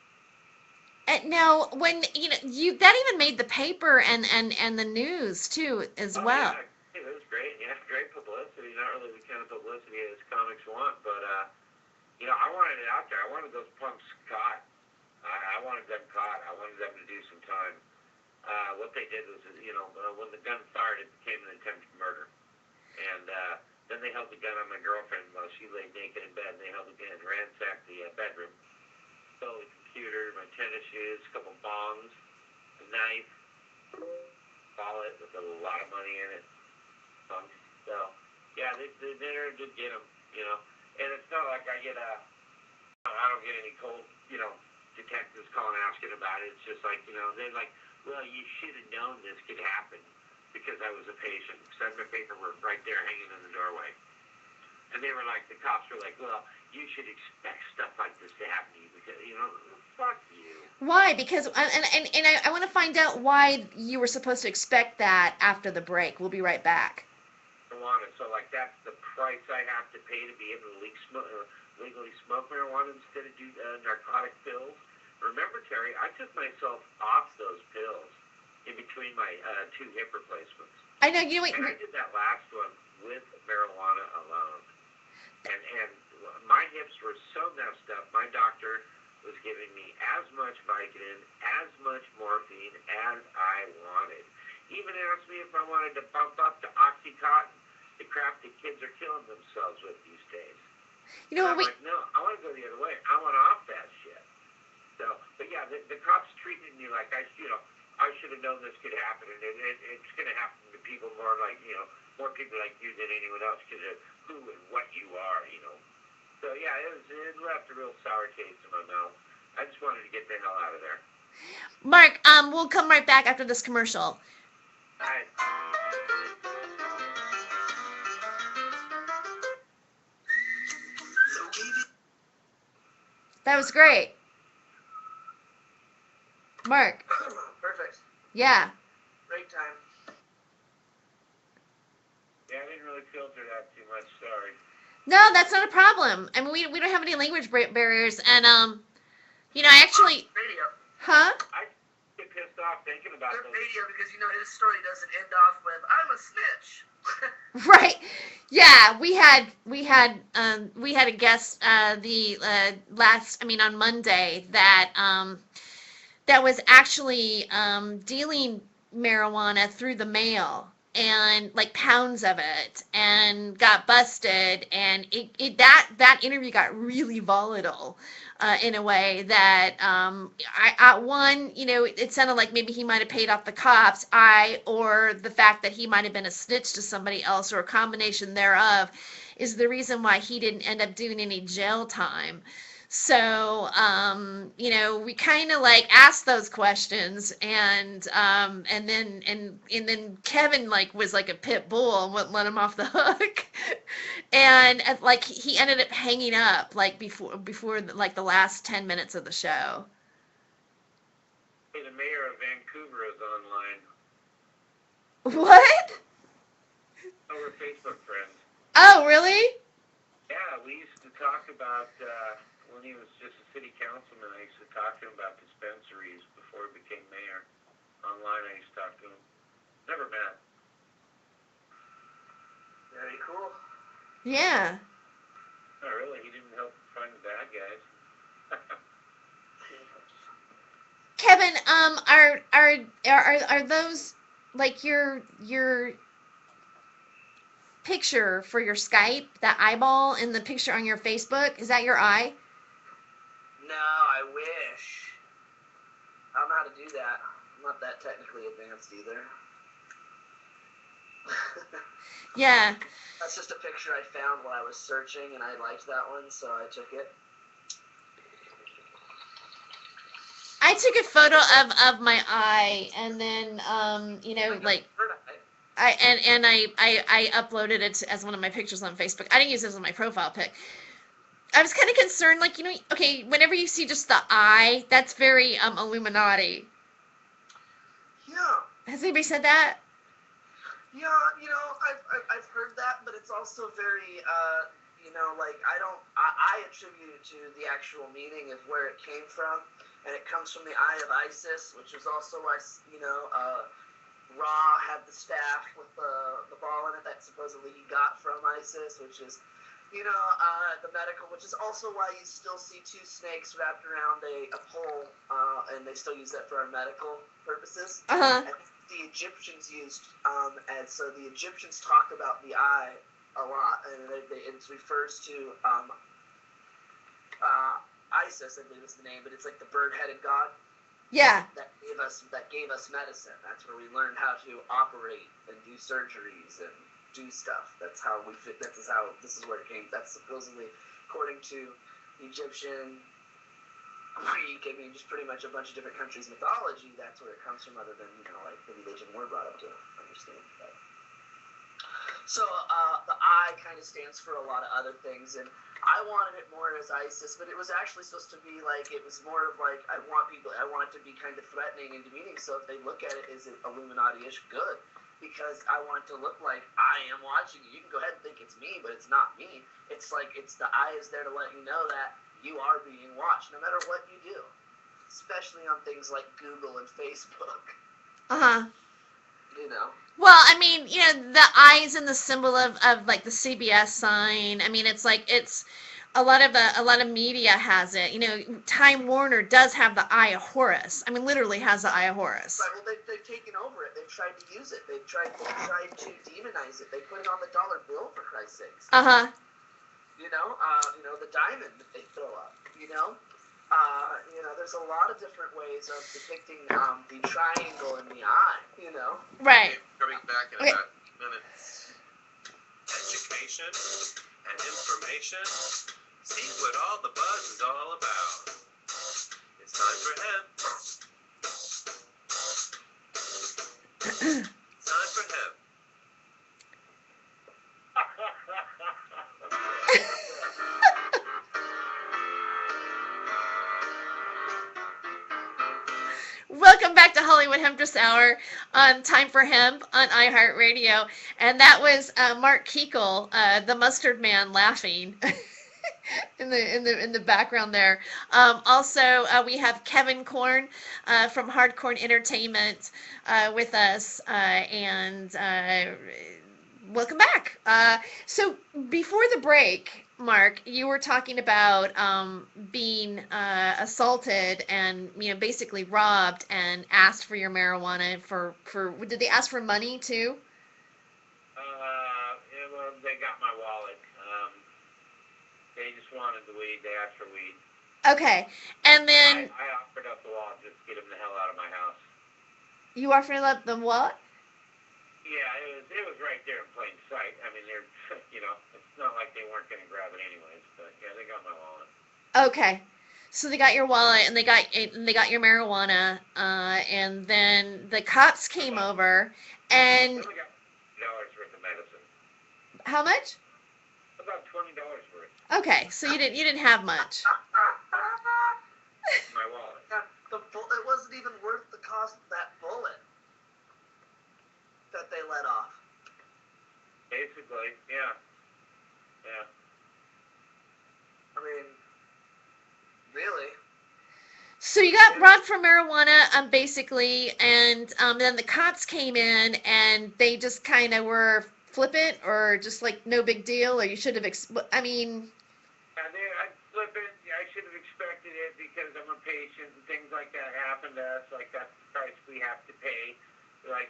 Now, when you that even made the paper and the news too as well. Yeah, it was great. Yeah, great publicity. Not really the kind of publicity as comics want, but I wanted it out there. I wanted those punks caught. I wanted them caught. I wanted them to do some time. What they did was, when the gun fired, it became an attempted murder. And then they held the gun on my girlfriend while she lay naked in bed. And they held the gun, ransacked the bedroom, stole the computer, my tennis shoes, a couple bongs, a knife, wallet with a lot of money in it. So, yeah, they did get them, And it's not like I don't get any cold, detectives calling asking about it. It's just like, they're like, well, you should have known this could happen because I was a patient. Because I had my paperwork right there hanging in the doorway. And they were like, the cops were like, well, you should expect stuff like this to happen to you because, fuck you. Why? Because, and I want to find out why you were supposed to expect that after the break. We'll be right back. Marijuana. So, that's the price I have to pay to be able to legally smoke marijuana instead of do narcotic pills. Remember, Terry, I took myself off those pills in between my 2 hip replacements. I know, And I did that last one with marijuana alone. And my hips were so messed up, my doctor was giving me as much Vicodin, as much morphine as I wanted. Even asked me if I wanted to bump up to Oxycontin, the crap that kids are killing themselves with these days. I'm like, no, I want to go the other way. I want off that shit. So, but yeah, the cops treated me like I should have known this could happen, and it's going to happen to people more like, more people like you than anyone else because of who and what you are, So yeah, it left a real sour taste in my mouth. I just wanted to get the hell out of there. Mark, we'll come right back after this commercial. All right. That was great. Mark. Perfect. Yeah. Great time. Yeah, I didn't really filter that too much. Sorry. No, that's not a problem. I mean, we don't have any language barriers, and I actually. Radio. Huh? I get pissed off thinking about Good those. radio because his story doesn't end off with "I'm a snitch." Right. Yeah, we had a guest on Monday that was actually dealing marijuana through the mail and like pounds of it and got busted, and that interview got really volatile in a way that it sounded like maybe he might have paid off the cops, or the fact that he might have been a snitch to somebody else, or a combination thereof, is the reason why he didn't end up doing any jail time. So, we kind of like asked those questions, and then Kevin like was like a pit bull and wouldn't let him off the hook, and like he ended up hanging up like before like the last 10 minutes of the show. Hey, the mayor of Vancouver is online. What? Oh, we're Facebook friends. Oh, really? Yeah, we used to talk about, when he was just a city councilman, I used to talk to him about dispensaries before he became mayor. Online, I used to talk to him. Never met. Very cool. Yeah. Not really. He didn't help find the bad guys. Kevin, are those like your picture for your Skype, that eyeball in the picture on your Facebook? Is that your eye? No, I wish. I don't know how to do that. I'm not that technically advanced either. Yeah. That's just a picture I found while I was searching, and I liked that one, so I took it. I took a photo of my eye, and then like I uploaded it as one of my pictures on Facebook. I didn't use it as my profile pic. I was kind of concerned, like, okay, whenever you see just the eye, that's very Illuminati. Yeah. Has anybody said that? Yeah, I've heard that, but it's also very, like, I attribute it to the actual meaning of where it came from, and it comes from the Eye of Isis, which is also why, Ra had the staff with the ball in it that supposedly he got from Isis, which is, the medical, which is also why you still see two snakes wrapped around a pole, and they still use that for our medical purposes. Uh-huh. And the Egyptians used, and so the Egyptians talk about the eye a lot, and it refers to Isis, I believe is the name, but it's like the bird-headed god. Yeah. That gave us medicine. That's where we learned how to operate and do surgeries and do stuff. That's how we fit. This is where it came. That's supposedly, according to Egyptian, Greek, I mean, just pretty much a bunch of different countries' mythology. That's where it comes from, other than like the religion we're brought up to understand. But. So the I kind of stands for a lot of other things, and I wanted it more as ISIS, but it was actually supposed to be like, it was more of like, I want it to be kind of threatening and demeaning, so if they look at it as Illuminati-ish, good, because I want it to look like I am watching you. You can go ahead and think it's me, but it's not me. It's like, the eye is there to let you know that you are being watched, no matter what you do, especially on things like Google and Facebook. Uh-huh. Well, I mean, the eyes and the symbol of like the CBS sign. I mean, it's like, it's a lot of media has it. Time Warner does have the Eye of Horus. I mean, literally has the Eye of Horus. Right, well, they've taken over it. They've tried to use it. They've tried to demonize it. They put it on the dollar bill, for Christ's sakes. Uh-huh. The diamond that they throw up. There's a lot of different ways of depicting the triangle in the eye. Right. Coming back in about minutes. Education and information. See what all the buzz is all about. It's time for him. Time for him. Welcome back to Hollywood Hemptress Hour on Time for Hemp on iHeartRadio, and that was Mark Keekle, the Mustard Man, laughing in the background there. Also, we have Kevin Korn from Hardcore Entertainment with us, and welcome back. So before the break, Mark, you were talking about being assaulted and basically robbed and asked for your marijuana for did they ask for money too? Well, they got my wallet. They just wanted the weed. They asked for weed. Okay, and then I offered up the wallet just to get them the hell out of my house. You offered up the what? Yeah, it was right there in plain sight. I mean, it's not like they weren't going to grab it anyways, but yeah, they got my wallet. Okay. So they got your wallet and they got your marijuana, and then the cops came over, I and only got $20 worth of medicine. how much? About $20 worth. Okay, so you didn't have much. My wallet. Yeah, it wasn't even worth the cost of that bullet that they let off. Basically, yeah. Yeah. I mean, really? So you got robbed for marijuana, basically, and then the cops came in and they just kind of were flippant, or just like no big deal, or you should have. I mean, I flip it. I should have expected it because I'm a patient and things like that happen to us. Like, that's the price we have to pay. Like,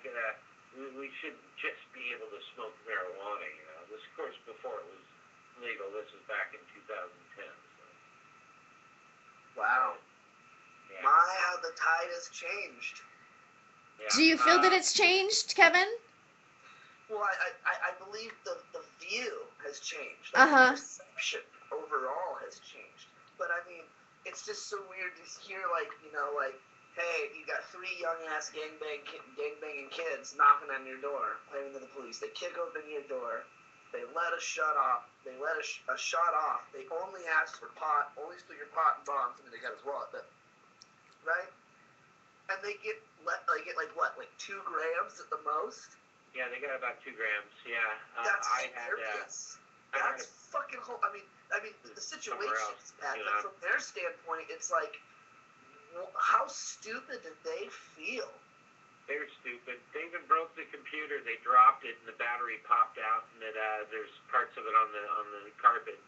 we shouldn't just be able to smoke marijuana, you know. This, of course, before it was legal. This was back in 2010. So. Wow. Yeah. My, how the tide has changed. Yeah. do you feel that it's changed, Kevin? Well, I believe the view has changed. Like, Uh-huh. the perception overall has changed. But I mean, it's just so weird to hear, like, you know, like, hey, you got 3 young-ass gangbanging kids knocking on your door, claiming to the police. They kick open your door. They let a shot off. They let a shot off. They only asked for pot, only steal your pot and bombs. I mean, they got his wallet, but, right? And they get what, like 2 grams at the most? Yeah, they got about 2 grams. Yeah. That's I had. hilarious. I had That's fucking I mean, the situation else, is bad, you but know. from their standpoint, it's like, how stupid did they feel? They were stupid. They even broke the computer. They dropped it, and the battery popped out, and there's parts of it on the carpet.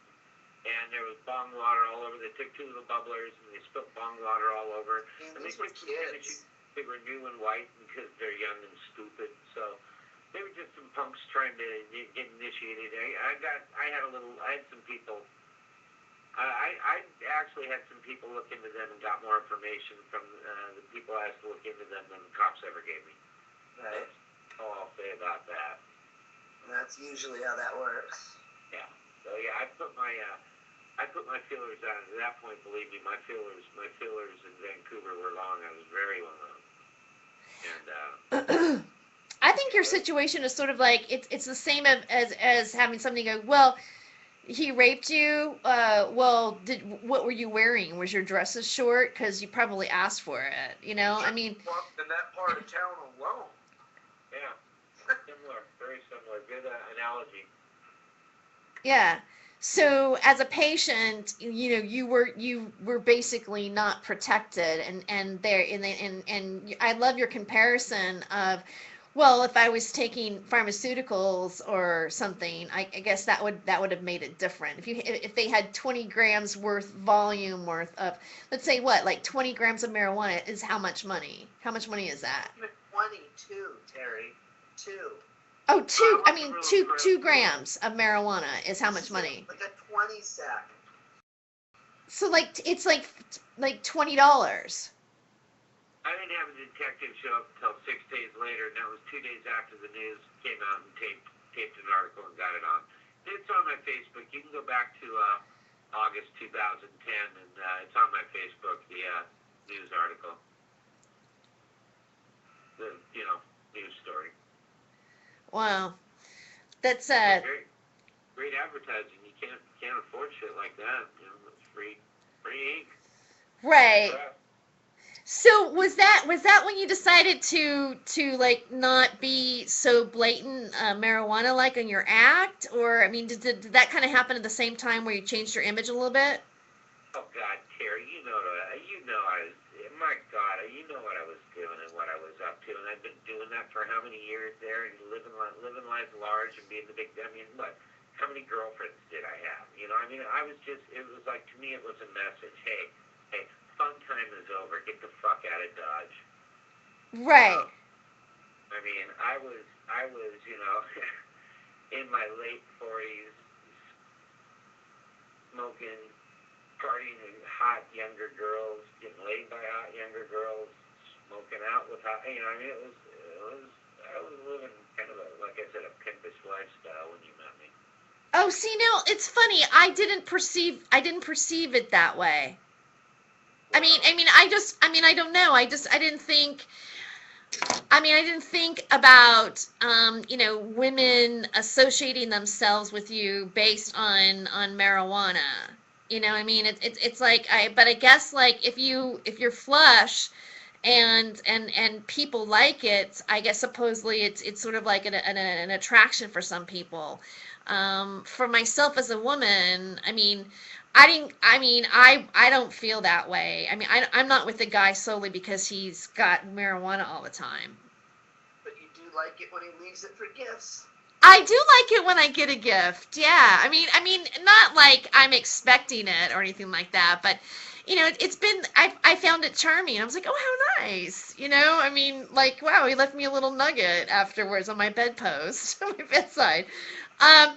And there was bong water all over. They took 2 little bubblers, and they spilled bong water all over. Man, And these they were took some kids. They were new and white because they're young and stupid. So they were just some punks trying to get initiated. I had some people. I actually had some people look into them and got more information from the people I asked to look into them than the cops ever gave me. Right. That's all I'll say about that. That's usually how that works. Yeah. So yeah, I put my feelers out. At that point, believe me, my feelers in Vancouver were long. I was very long. And I think your situation is sort of like it's the same as having somebody go, well, he raped you. Well, what were you wearing? Was your dresses short? Because you probably asked for it. You know, I mean, In that part of town alone. yeah, similar, very similar. Good analogy. yeah. So as a patient, you know, you were basically not protected, and I love your comparison of, well, if I was taking pharmaceuticals or something, I guess that would have made it different. If they had 20 grams volume worth of, let's say, what, like 20 grams of marijuana is how much money? How much money is that? 22, Terry. 2. Oh, two grams of marijuana is how much money? Like a 20 sack. So it's like $20. I didn't have a detective show up until 6 days later, and that was 2 days after the news came out and taped an article and got it on. It's on my Facebook. You can go back to August 2010, and it's on my Facebook, the news article. The news story. Wow, that's Great advertising. You can't afford shit like that. You know, it's free ink. right. So was that when you decided to like not be so blatant marijuana like in your act, or I mean, did that kind of happen at the same time where you changed your image a little bit? Oh God, Terry, you know my God, you know what I was doing and what I was up to, and I've been doing that for how many years there, and living life large and being the big. I mean, what? How many girlfriends did I have? You know, I mean, it was like, to me, it was a message. Hey, fun time is over. Get the fuck out of Dodge. Right. I mean, I was, you know, in my late 40s, smoking, partying with hot younger girls, getting laid by hot younger girls, smoking out with hot, you know, I mean, I was living kind of like I said, a pimpish lifestyle when you met me. Oh, see, no, it's funny. I didn't perceive it that way. I mean, I don't know. I didn't think. I didn't think about, women associating themselves with you based on marijuana. It's like but I guess like if you're flush and people like it, I guess supposedly it's sort of like an attraction for some people. For myself as a woman, I don't feel that way. I'm not with the guy solely because he's got marijuana all the time. But you do like it when he leaves it for gifts. I do like it when I get a gift. Yeah. Not like I'm expecting it or anything like that, but it's been, I found it charming. I was like, oh, how nice. Like, wow, he left me a little nugget afterwards on my bedpost, on my bedside. Um,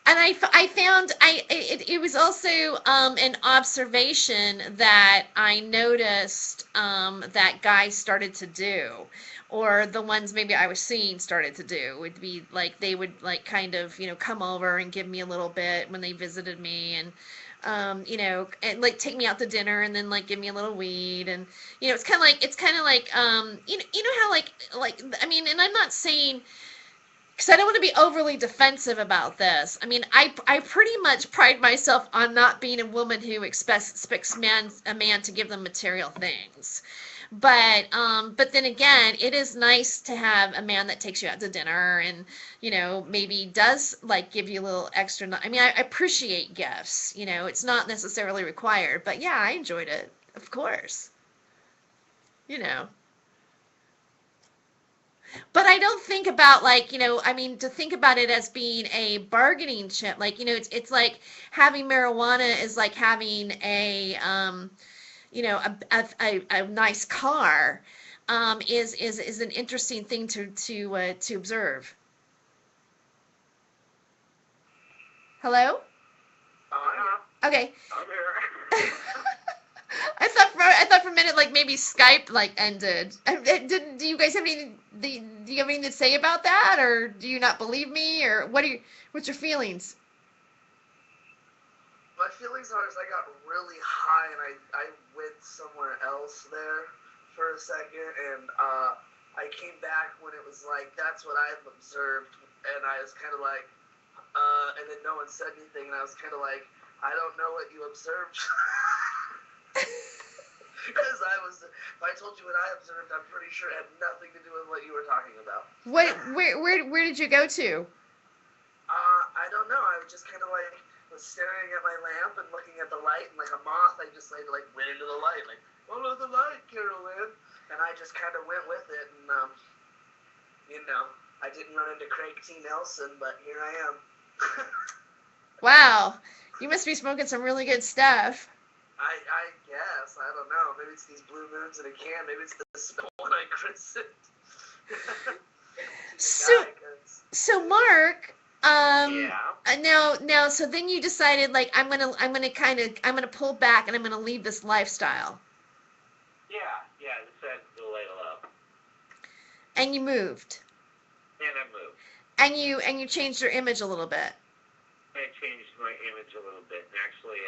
and I found it was also an observation that I noticed that guys started to do, or the ones maybe I was seeing started to do, would be like they would like kind of come over and give me a little bit when they visited me, and and like take me out to dinner and then like give me a little weed, and it's kind of like you know how and I'm not saying, because I don't want to be overly defensive about this. I pretty much pride myself on not being a woman who expects a man to give them material things. But then again, it is nice to have a man that takes you out to dinner and, maybe does like give you a little extra. I appreciate gifts. It's not necessarily required, but yeah, I enjoyed it, of course. You know. But I don't think about like, to think about it as being a bargaining chip. Like, it's like having marijuana is like having a nice car, is an interesting thing to observe. Hello? Okay. I'm here. I thought for a minute like maybe Skype like ended. Do you guys have anything? Do you have anything to say about that, or do you not believe me, or what's your feelings? My feelings are is I got really high and I went somewhere else there for a second, and I came back when it was like that's what I've observed, and I was kind of like, and then no one said anything, and I was kind of like, I don't know what you observed. Because if I told you what I observed, I'm pretty sure it had nothing to do with what you were talking about. Where did you go to? I don't know. I was just kind of like was staring at my lamp and looking at the light, and like a moth, I just like went into the light, like follow the light, Carolyn, and I just kind of went with it, and I didn't run into Craig T. Nelson, but here I am. Wow, you must be smoking some really good stuff. I guess. I don't know. Maybe it's these blue moons in a can. Maybe it's the one I christened. So Mark, Yeah. now, so then you decided like I'm gonna pull back and I'm gonna leave this lifestyle. Yeah. I decided to lay low. And you moved. And I moved. And you changed your image a little bit. I changed my image a little bit and actually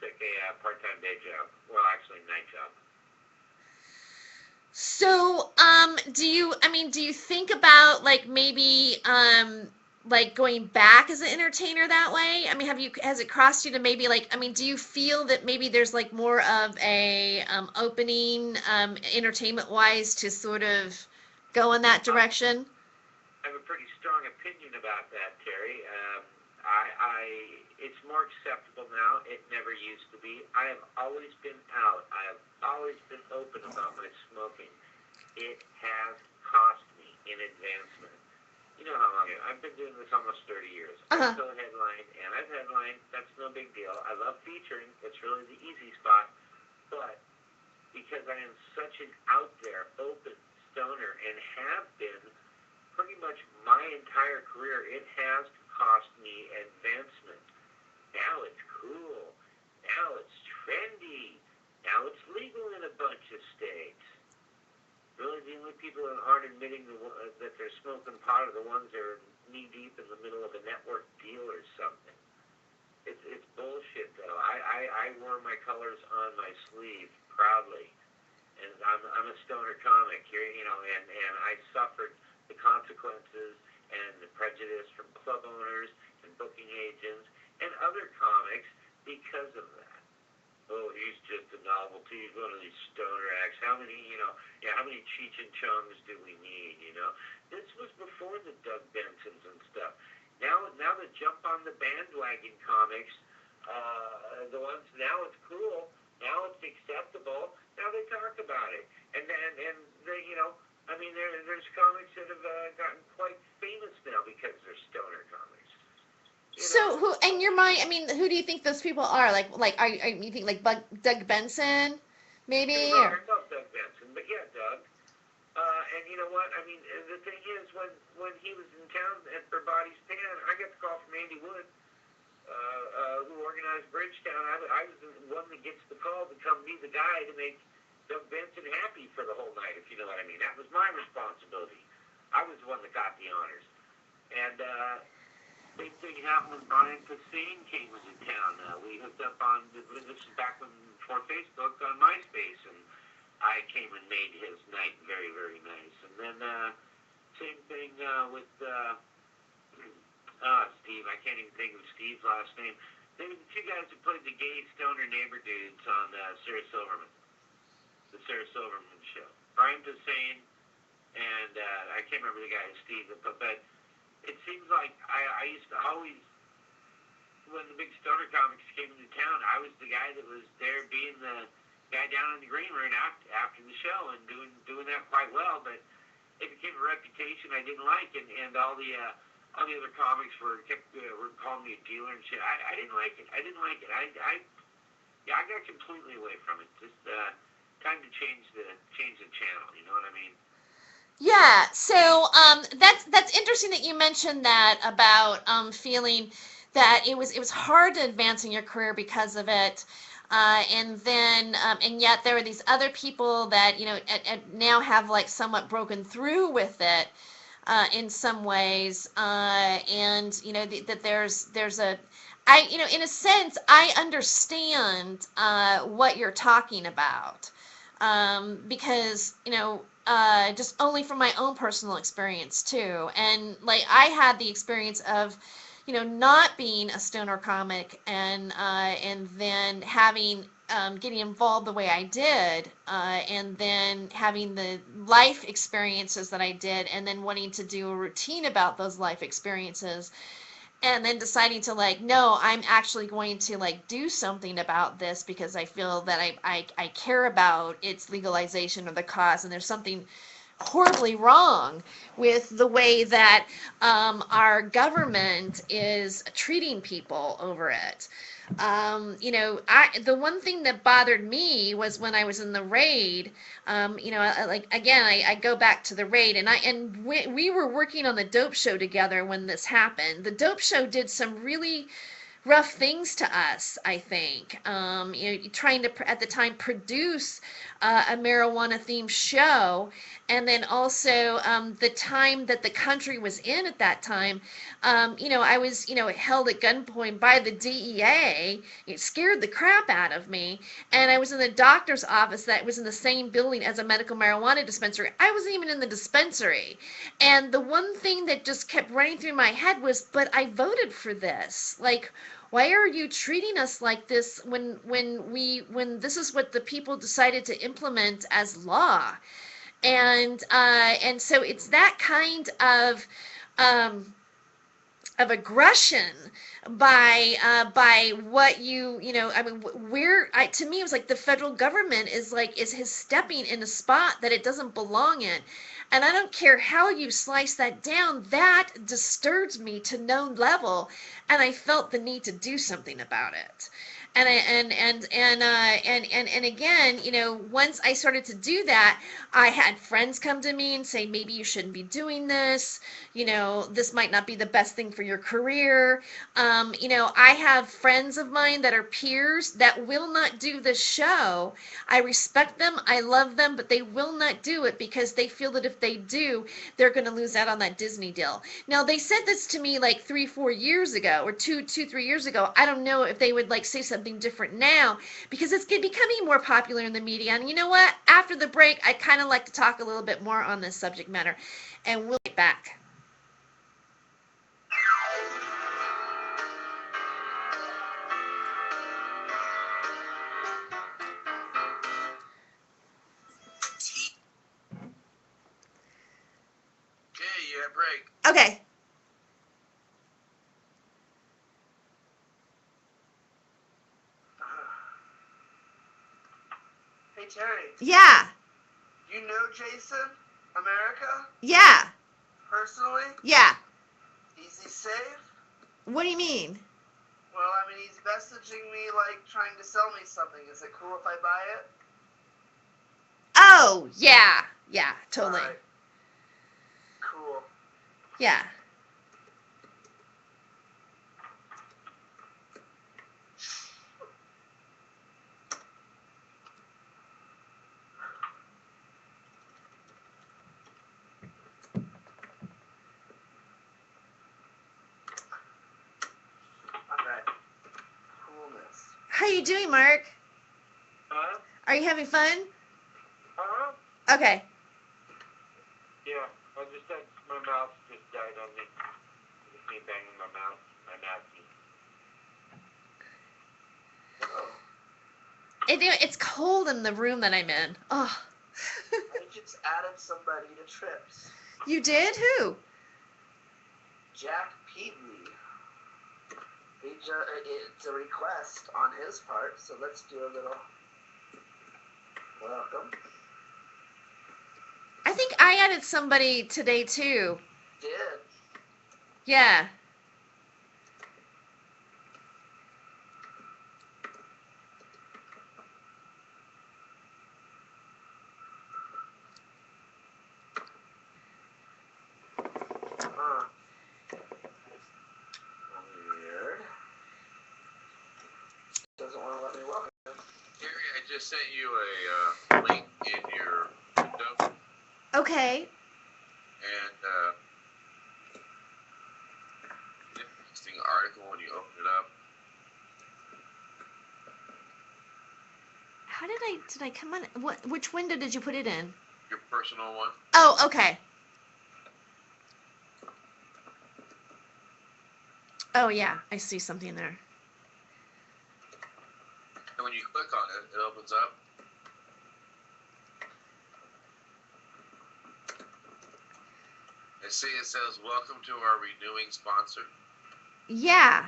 took a part-time day job. Well, actually, night job. So, do you think about like maybe like going back as an entertainer that way? Has it crossed you to maybe like, do you feel that maybe there's like more of a opening entertainment wise to sort of go in that direction? I have a pretty strong opinion about that, Terry. It's more acceptable now. It never used to be. I have always been out. I have always been open about my smoking. It has cost me in advancement. You know how long I've been doing this almost 30 years. Uh-huh. I'm still headlined, and I've headlined. That's no big deal. I love featuring. It's really the easy spot. But because I am such an out there, open stoner, and have been pretty much my entire career, it has cost me advancement. Now it's cool. Now it's trendy. Now it's legal in a bunch of states. Really, the only people that aren't admitting that they're smoking pot are the ones that are knee deep in the middle of a network deal or something. my sleeve proudly. And I'm a stoner comic here, and I suffered the consequences and the prejudice from club owners and booking agents and other comics because of that. Oh, he's just a novelty. He's one of these stoner acts. How many Cheech and Chongs do we need? This was before the Doug Bensons and stuff. Now the jump on the bandwagon comics, the ones now it's cool. Now it's acceptable. Now they talk about it, and they, there's comics that have gotten quite famous now because they're stoner comics. So who, in your mind, who do you think those people are? Like, you think like Doug Benson, maybe? Well, Or? I love Doug Benson, but yeah, Doug. And you know what? The thing is, when he was in town for Body's Pan, I got the call from Andy Wood, who organized Bridgetown. I was the one that gets the call to come be the guy to make Doug Benson happy for the whole night, if you know what I mean. That was my responsibility. I was the one that got the honors. And same thing happened when Brian Posehn came into town. We hooked up on, this is back before Facebook, on MySpace, and I came and made his night very, very nice. And then same thing with Steve. I can't even think of Steve's last name. They were the two guys who played the gay stoner neighbor dudes on Sarah Silverman, the Sarah Silverman show. Brian Posehn and I can't remember the guy, Steve, but it seems like I used to always, when the big stoner comics came into town, I was the guy that was there being the guy down in the green room after the show and doing that quite well, but it became a reputation I didn't like, and all the other comics were calling me a dealer and shit. I didn't like it. I got completely away from it. Just time to change the channel. You know what I mean? Yeah. So that's interesting that you mentioned that about feeling that it was hard to advance in your career because of it. And then, and yet there were these other people that, now have like somewhat broken through with it, in some ways. And, that there's in a sense, I understand, what you're talking about. Because, just only from my own personal experience too. And like, I had the experience of, not being a stoner comic and then having, getting involved the way I did, and then having the life experiences that I did, and then wanting to do a routine about those life experiences, and then deciding to like, no, I'm actually going to like do something about this because I feel that I care about its legalization or the cause, and there's something horribly wrong with the way that our government is treating people over it. The one thing that bothered me was when I was in the raid. I go back to the raid, and we were working on the Dope Show together when this happened. The Dope Show did some really rough things to us, I think. Trying to, at the time, produce a marijuana-themed show, and then also the time that the country was in at that time, I was, held at gunpoint by the DEA. It scared the crap out of me, and I was in the doctor's office that was in the same building as a medical marijuana dispensary. I wasn't even in the dispensary, and the one thing that just kept running through my head was, but I voted for this. Like, why are you treating us like this when this is what the people decided to implement as law? And so it's that kind of aggression by what to me it was like the federal government is stepping in a spot that it doesn't belong in. And I don't care how you slice that down, that disturbs me to no level, and I felt the need to do something about it. And again, once I started to do that, I had friends come to me and say, maybe you shouldn't be doing this. This might not be the best thing for your career. I have friends of mine that are peers that will not do the show. I respect them. I love them, but they will not do it because they feel that if they do, they're going to lose out on that Disney deal. Now, they said this to me like 3-4 years ago, or 2-3 years ago. I don't know if they would like say something something different now because it's becoming more popular in the media. And you know what? After the break, I kind of like to talk a little bit more on this subject matter, and we'll get back. Okay, you have break. Okay. Hey, Terry. Yeah. You know Jason? America? Yeah. Personally? Yeah. Is he safe? What do you mean? Well, I mean, he's messaging me, like, trying to sell me something. Is it cool if I buy it? Oh, yeah. Yeah, totally. All right. Cool. Yeah. All right. Coolness. How you doing, Mark? Huh? Are you having fun? Uh-huh. Okay. Yeah, I just had my mouth just died on me. Just me banging my mouth. My mouth. It's cold in the room that I'm in. Oh. I just added somebody to Trips. You did? Who? Jack Peatley. It's a request on his part, so let's do a little welcome. I think I added somebody today too. Did. Yeah. Weird. Doesn't want to let me welcome him. Gary, I just sent you a link in your window. Okay. And an interesting article when you open it up. How did I come on? Which window did you put it in? Your personal one. Oh, okay. Oh, yeah, I see something there. And when you click on it, it opens up. And see, it says, "Welcome to our renewing sponsor." Yeah.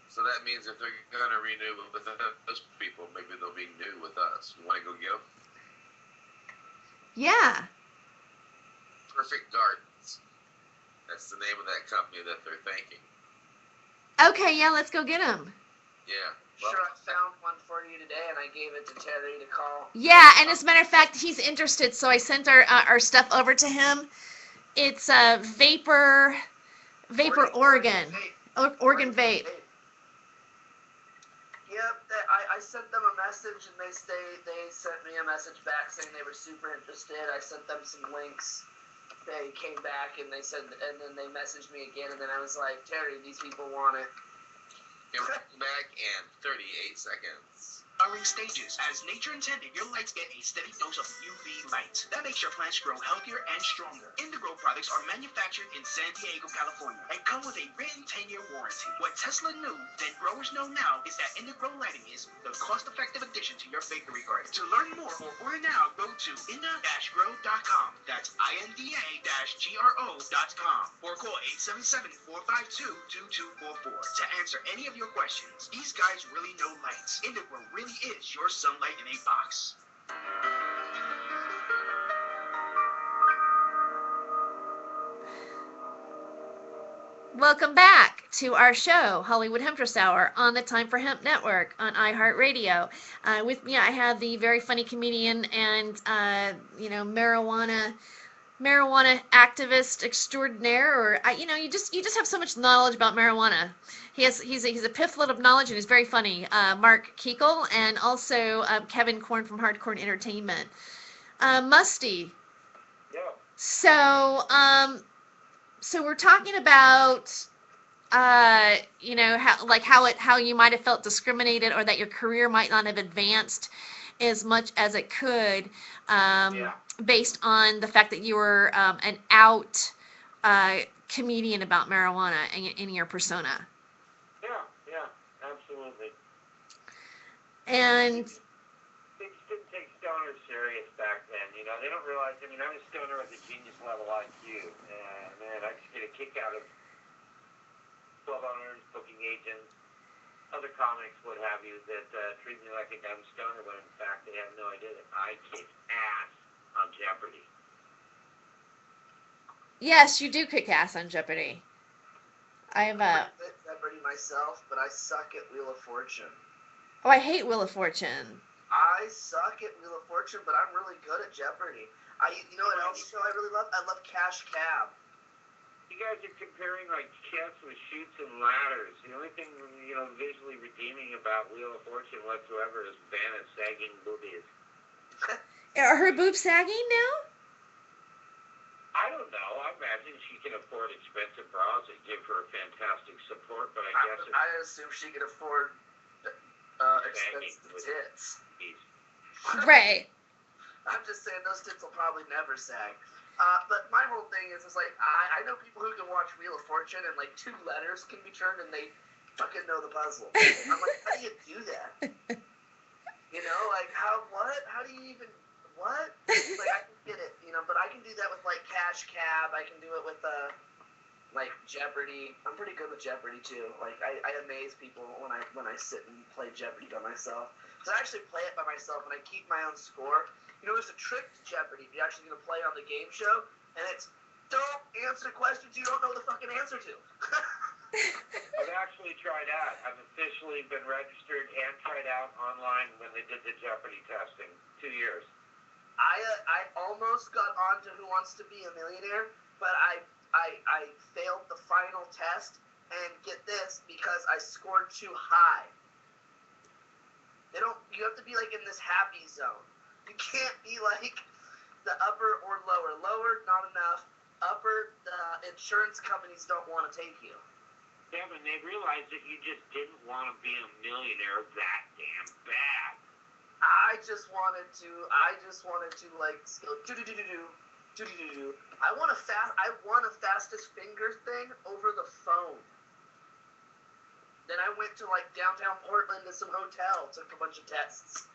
So that means if they're going to renew with those people, maybe they'll be new with us. You want to go get them? Yeah. Perfect Gardens. That's the name of that company that they're thanking. Okay, yeah, let's go get him. Yeah. Well, Sure, I found one for you today, and I gave it to Terry to call. Yeah, and as a matter of fact, he's interested, so I sent our stuff over to him. It's Vapor Oregon. Oregon Vape. Yep, I sent them a message, and they sent me a message back saying they were super interested. I sent them some links. They came back, and they said, and then they messaged me again, and then I was like, Terry, these people want it. it will come back in 38 seconds. Are in stages. As nature intended, your lights get a steady dose of UV light. That makes your plants grow healthier and stronger. Indigo products are manufactured in San Diego, California, and come with a written 10-year warranty. What Tesla knew, then growers know now, is that Indigo lighting is the cost-effective addition to your bakery garden. To learn more or order now, go to inda-grow.com. That's INDA-GRO.com. Or call 877-452-2244 to answer any of your questions. These guys really know lights. Indigo really is your sunlight in a box. Welcome back to our show, Hollywood Hemptress Hour, on the Time for Hemp Network on iHeartRadio. With me, I have the very funny comedian and marijuana activist extraordinaire, or you just have so much knowledge about marijuana. He's a pamphlet of knowledge, and he's very funny. Mark Keekle, and also Kevin Korn from Hardcore Entertainment. Musty. Yeah. So we're talking about you know, how you might have felt discriminated, or that your career might not have advanced as much as it could, Yeah. based on the fact that you were an out comedian about marijuana in your persona. Yeah, absolutely. And They just didn't take stoners serious back then. You know, they don't realize. I mean, I'm a stoner with a genius level IQ, and man, I just get a kick out of club owners, booking agents, other comics, what have you, that treat me like a dumb stoner when in fact they have no idea that I kick ass on Jeopardy. yes, you do kick ass on Jeopardy. I'm I'm pretty good at Jeopardy myself, but I suck at Wheel of Fortune. oh, I hate Wheel of Fortune. I suck at Wheel of Fortune, but I'm really good at Jeopardy. You know what else show I really love? I love Cash Cab. You guys are comparing like chess with chutes and ladders. The only thing, you know, visually redeeming about Wheel of Fortune whatsoever is Vanna's sagging boobies. Are her boobs sagging now? I don't know. I imagine she can afford expensive bras that give her fantastic support, but I guess I assume she can afford expensive tits. Right. I'm just saying those tits will probably never sag. But my whole thing is like, I know people who can watch Wheel of Fortune and like 2 letters can be turned and they fucking know the puzzle. I'm like, how do you do that? You know, like how do you even, what? Like I can get it, you know, but I can do that with like Cash Cab. I can do it with like Jeopardy. I'm pretty good with Jeopardy too. Like I amaze people when I sit and play Jeopardy by myself. So I actually play it by myself and I keep my own score. You know, there's a trick to Jeopardy if you're actually going to play on the game show, and it's don't answer questions you don't know the fucking answer to. I've actually tried out. I've officially been registered and tried out online when they did the Jeopardy testing. 2 years. I almost got on to Who Wants to Be a Millionaire, but I failed the final test, and get this, because I scored too high. You have to be like in this happy zone. You can't be like the upper or lower. Lower, not enough. Upper, the insurance companies don't want to take you. Kevin, they realized that you just didn't want to be a millionaire that damn bad. I just wanted to like go do. I won a fastest finger thing over the phone. Then I went to like downtown Portland to some hotel, took a bunch of tests.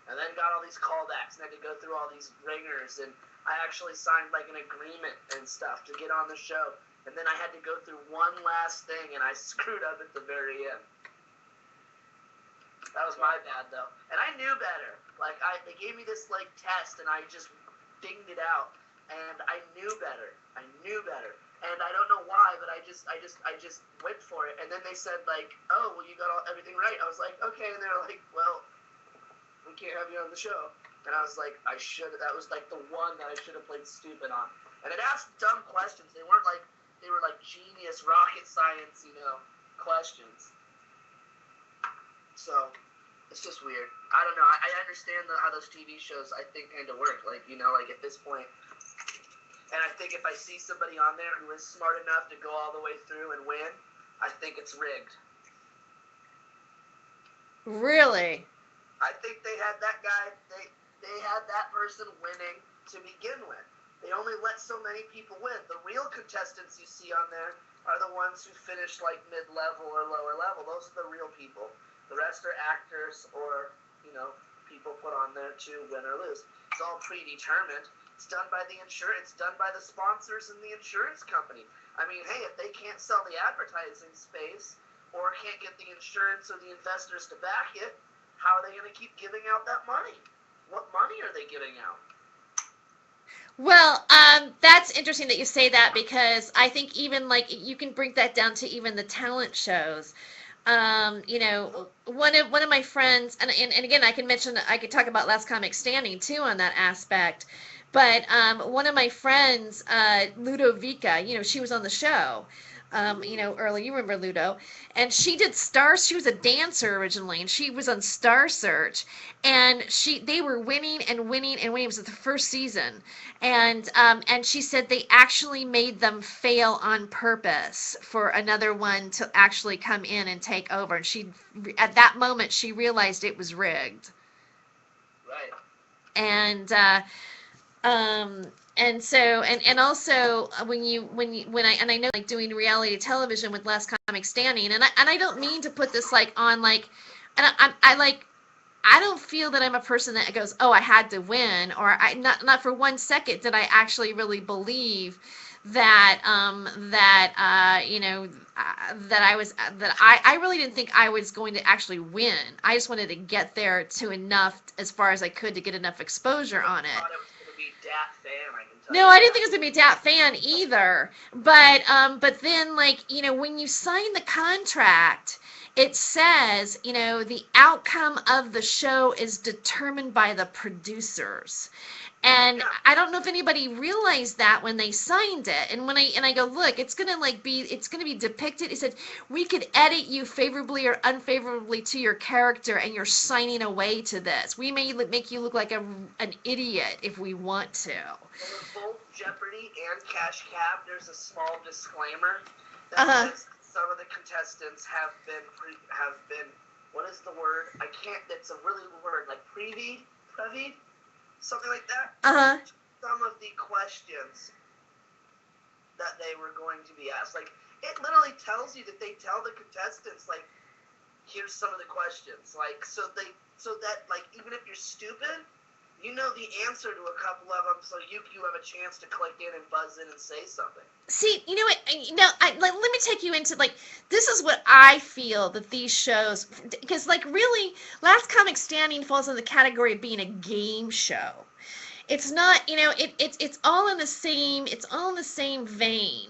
And then got all these callbacks, and had to go through all these ringers, and I actually signed like an agreement and stuff to get on the show. And then I had to go through one last thing, and I screwed up at the very end. That was my bad though, and I knew better. Like they gave me this like test, and I just dinged it out, and I knew better. And I don't know why, but I just went for it. And then they said like, oh well, you got everything right. I was like, okay, and they're like, well, we can't have you on the show. And I was like, that was like the one that I should have played stupid on. And it asked dumb questions. They were like genius, rocket science, you know, questions. So, it's just weird. I don't know. I understand how those TV shows, I think, kind of work. Like, you know, like at this point. And I think if I see somebody on there who is smart enough to go all the way through and win, I think it's rigged. Really? I think they had that guy, they had that person winning to begin with. They only let so many people win. The real contestants you see on there are the ones who finish like mid-level or lower level. Those are the real people. The rest are actors or, you know, people put on there to win or lose. It's all predetermined. It's done by the insurance, it's done by the sponsors and the insurance company. I mean, hey, if they can't sell the advertising space or can't get the insurance or the investors to back it, how are they going to keep giving out that money? What money are they giving out? Well, that's interesting that you say that, because I think even like you can bring that down to even the talent shows. You know, one of my friends, and again, I could talk about Last Comic Standing too on that aspect. But one of my friends, Ludovica, you know, she was on the show. early. You remember Ludo, and she did She was a dancer originally, and she was on Star Search, and they were winning and winning and winning. It was the first season, and she said they actually made them fail on purpose for another one to actually come in and take over. And at that moment, she realized it was rigged. Right. And and so and also when I know like doing reality television with Last Comic Standing, and I don't mean to put this like on like, and I don't feel that I'm a person that goes, oh, I had to win, or not for 1 second did I actually really believe that I really didn't think I was going to actually win. I just wanted to get there to enough as far as I could to get enough exposure on it. I thought it was going to be Dat Fan, I can tell No, you. I didn't think it was gonna be Dat Fan either. But then like, when you sign the contract, it says, the outcome of the show is determined by the producers. And I don't know if anybody realized that when they signed it. And when I go, look, it's gonna be depicted. It said we could edit you favorably or unfavorably to your character, and you're signing away to this. We may make you look like an idiot if we want to. For both Jeopardy and Cash Cab, there's a small disclaimer that says some of the contestants have been what is the word? I can't. It's a really word like previed, something like that. Some of the questions that they were going to be asked, like it literally tells you that they tell the contestants like, here's some of the questions, like so that like even if you're stupid, you know the answer to a couple of them, so you have a chance to click in and buzz in and say something. See, you know what? Let me take you into like, this is what I feel that these shows, because like really, Last Comic Standing falls in the category of being a game show. It's not, it's all in the same vein.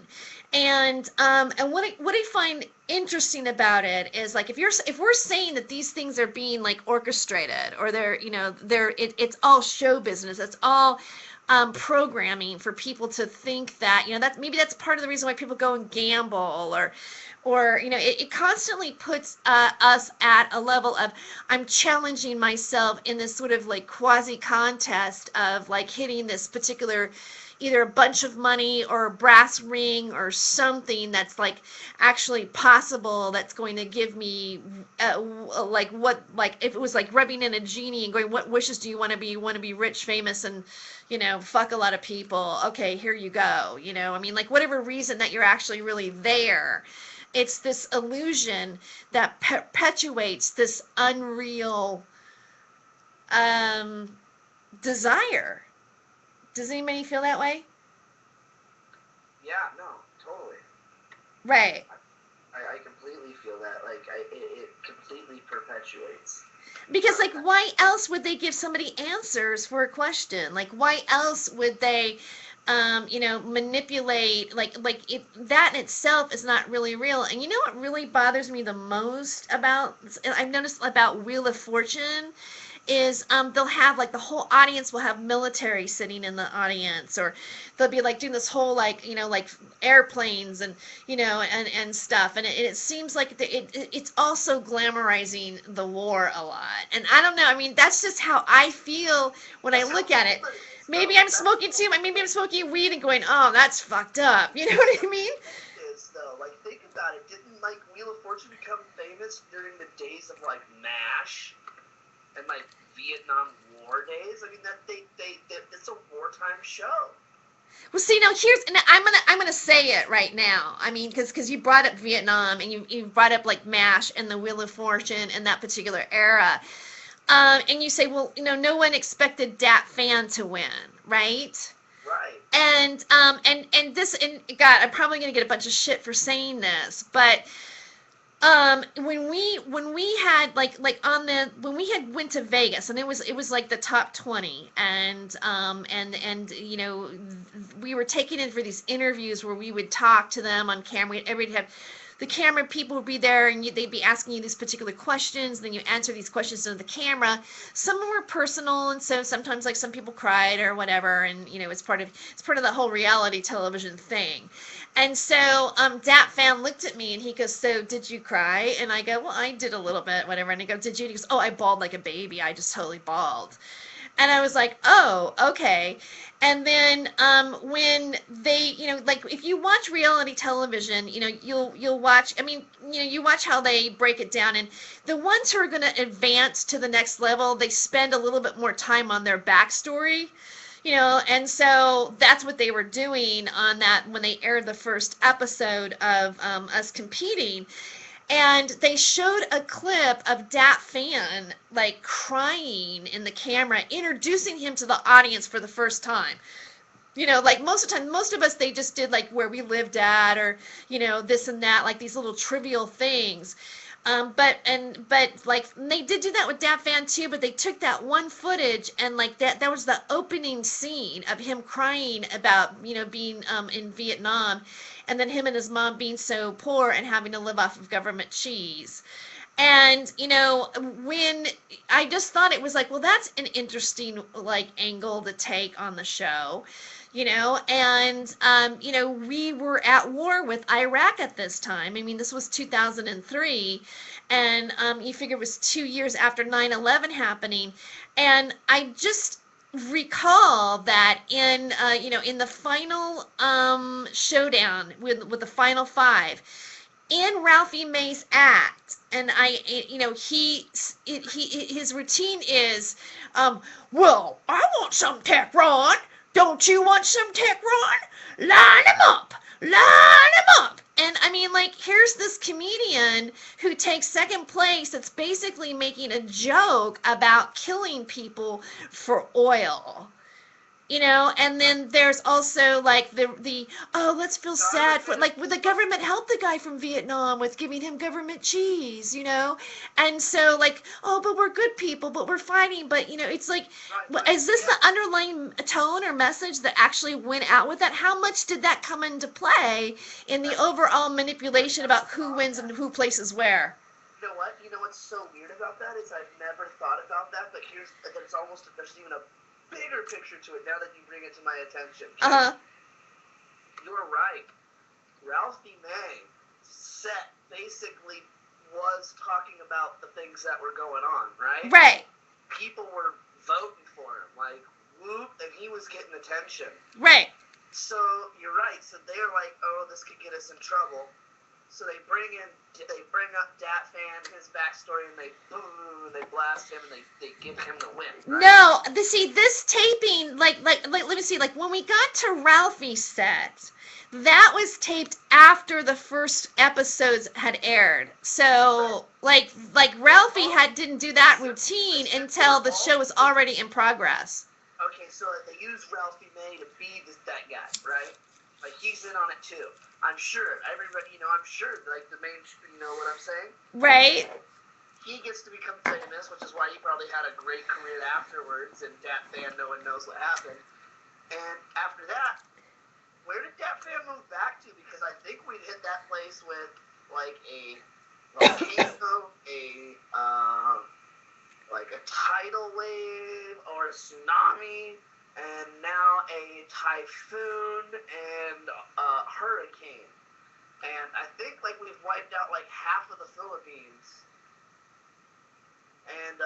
And what I find interesting about it is like if we're saying that these things are being like orchestrated, or it's all show business, it's all programming for people to think that that's part of the reason why people go and gamble, or it constantly puts us at a level of, I'm challenging myself in this sort of like quasi contest of like hitting this particular either a bunch of money or a brass ring or something that's like actually possible, that's going to give me like if it was like rubbing in a genie and going, what wishes do you want to be? You want to be rich, famous, and fuck a lot of people. Okay, here you go. Like whatever reason that you're actually really there, it's this illusion that perpetuates this unreal desire. Does anybody feel that way? Yeah, no, totally. Right. I completely feel that. Like, it completely perpetuates. Because, like, why else would they give somebody answers for a question? Like, why else would they, manipulate? That in itself is not really real. And you know what really bothers me the most I've noticed about Wheel of Fortune, is they'll have like the whole audience will have military sitting in the audience, or they'll be like doing this whole like airplanes and and stuff, and it seems like it's also glamorizing the war a lot. And I don't know, that's just how I feel when I look at it. Maybe I'm smoking weed and going, oh, that's fucked up, you know what I mean? Is though, like, think about it, didn't like Wheel of Fortune become famous during the days of like MASH and like Vietnam War days? It's a wartime show. Well, see, now I'm gonna say it right now. Because you brought up Vietnam, and you brought up like MASH and the Wheel of Fortune and that particular era, and you say, well, no one expected Dat Fan to win, right? Right. And God, I'm probably gonna get a bunch of shit for saying this, but when we had when we had went to Vegas, and it was like the top 20, and we were taken in for these interviews where we would talk to them on camera. Everybody have the camera people would be there, and they'd be asking you these particular questions, and then you answer these questions to the camera. Some of them were personal, and so sometimes like some people cried or whatever, and it's part of the whole reality television thing. And so Dat Fan looked at me and he goes, "So did you cry?" And I go, "Well, I did a little bit, whatever." And he goes, "Did you?" And he goes, "Oh, I bawled like a baby. I just totally bawled." And I was like, "Oh, okay." And then when they, like if you watch reality television, you'll watch. I mean, you watch how they break it down, and the ones who are going to advance to the next level, they spend a little bit more time on their backstory. And so that's what they were doing on that when they aired the first episode of us competing. And they showed a clip of Dat Fan, like, crying in the camera, introducing him to the audience for the first time. Like, most of the time, most of us, they just did, like, where we lived at or, this and that, like, these little trivial things. But like they did do that with Dat Fan too, but they took that one footage and like that was the opening scene of him crying about being in Vietnam, and then him and his mom being so poor and having to live off of government cheese. And when I just thought it was like, well, that's an interesting like angle to take on the show. And we were at war with Iraq at this time. I mean, this was 2003, and you figure it was 2 years after 9/11 happening. And I just recall that in the final showdown with the final five, in Ralphie May's act, and his routine is, well, I want some Tech Ron. Don't you want some Tech Ron? Line him up! Line him up! And I mean, like, here's this comedian who takes second place that's basically making a joke about killing people for oil. And then there's also like the let's feel sad for like would the government help the guy from Vietnam with giving him government cheese, and so like, oh, but we're good people, but we're fighting, but it's like, is this the underlying tone or message that actually went out with that? How much did that come into play in the overall manipulation about who wins and who places where? You know what? You know what's so weird about that is I've never thought about that, but there's even a bigger picture to it now that you bring it to my attention. You're right. Ralphie May set basically was talking about the things that were going on, right? Right. People were voting for him, like, whoop, and he was getting attention. Right. So, you're right. So they're like, oh, this could get us in trouble. So they bring up Dat Fan, his backstory, and they blast him, and they give him the win. Right? No, this taping, like, let me see, like, when we got to Ralphie's set, that was taped after the first episodes had aired. So, like Ralphie didn't do that routine until the show was already in progress. Okay, so they used Ralphie May to be that guy, right? Like, he's in on it too. I'm sure everybody, like the main, what I'm saying? Right. He gets to become famous, which is why he probably had a great career afterwards, and Dat Fan, no one knows what happened. And after that, where did Dat Fan move back to? Because I think we'd hit that place with, like, a volcano, like a tidal wave, or a tsunami, and now a typhoon and a hurricane. And I think like we've wiped out like half of the Philippines. And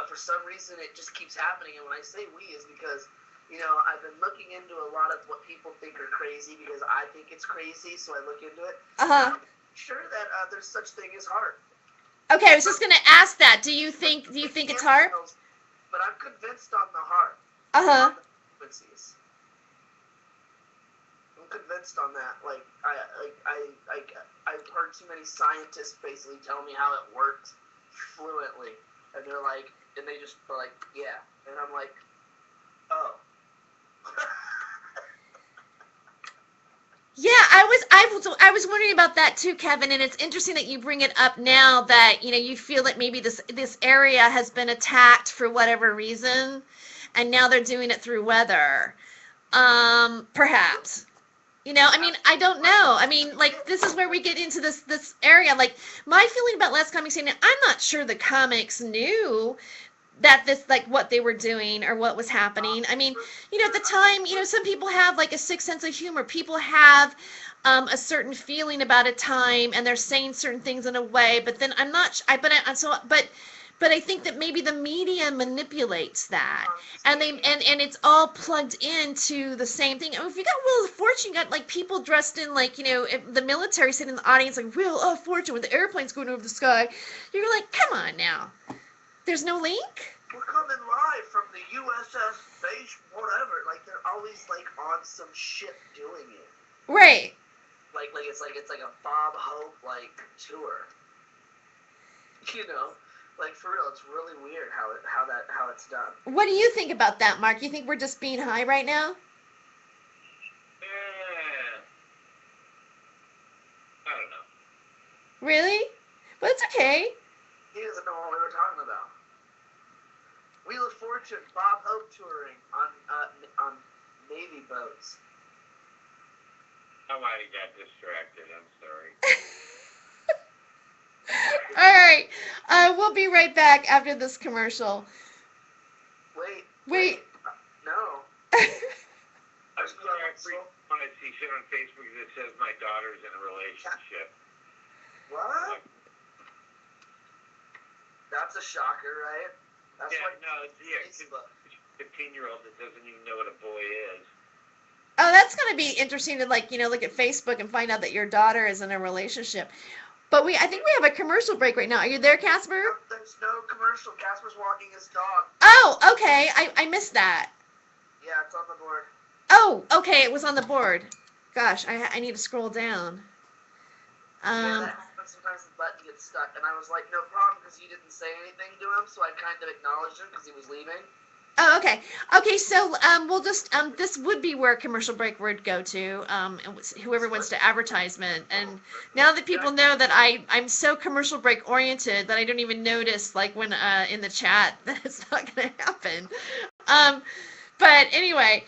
for some reason it just keeps happening. And when I say we is because, I've been looking into a lot of what people think are crazy because I think it's crazy, so I look into it. I'm sure that there's such thing as HAARP. Okay, I was just gonna ask that. Do you think it's HAARP? But I'm convinced on the HAARP. Frequencies. I'm convinced on that. Like I've heard too many scientists basically tell me how it works fluently, and they're like, and they just are like, yeah, and I'm like, oh. Yeah, I was wondering about that too, Kevin, and it's interesting that you bring it up now that you feel that maybe this area has been attacked for whatever reason. And now they're doing it through weather, perhaps. You know, I mean, I don't know. I mean, like, this is where we get into this area. Like, my feeling about Last Comic Standing, I'm not sure the comics knew that this, like, what they were doing or what was happening. I mean, you know, at the time, you know, some people have like a sick sense of humor. People have a certain feeling about a time, and they're saying certain things in a way. But then I'm not. But I think that maybe the media manipulates that, and it's all plugged into the same thing. I mean, if you got Wheel of Fortune, you got like people dressed in like, you know, the military sitting in the audience like Wheel of Fortune with the airplanes going over the sky. You're like, come on now. There's no link? We're coming live from the USS Space, whatever. Like, they're always, like, on some ship doing it. Right. Like it's like a Bob Hope, like, tour. You know? Like, for real, it's really weird how it's done. What do you think about that, Mark? You think we're just being high right now? I don't know. Really? But it's okay. He doesn't know what we were talking about. Wheel of Fortune, Bob Hope touring on Navy boats. I might have got distracted. I'm sorry. All right. We'll be right back after this commercial. Wait. No. I'm sorry. I want to see shit on Facebook that says my daughter's in a relationship. What? That's a shocker, right? That's Facebook. 15-year-old that doesn't even know what a boy is. Oh, that's going to be interesting to, like, you know, look at Facebook and find out that your daughter is in a relationship. But I think we have a commercial break right now. Are you there, Casper? No, there's no commercial. Casper's walking his dog. Oh, okay. I missed that. Yeah, it's on the board. Oh, okay. It was on the board. Gosh, I need to scroll down. Yeah, that happens. Sometimes the button gets stuck. And I was like, no problem, because you didn't say anything to him, so I kind of acknowledged him because he was leaving. Oh, okay. Okay, so we'll just this would be where a commercial break would go to. Whoever wants to advertisement. And now that people know that I'm so commercial break oriented that I don't even notice, like, when in the chat, that it's not going to happen. But anyway,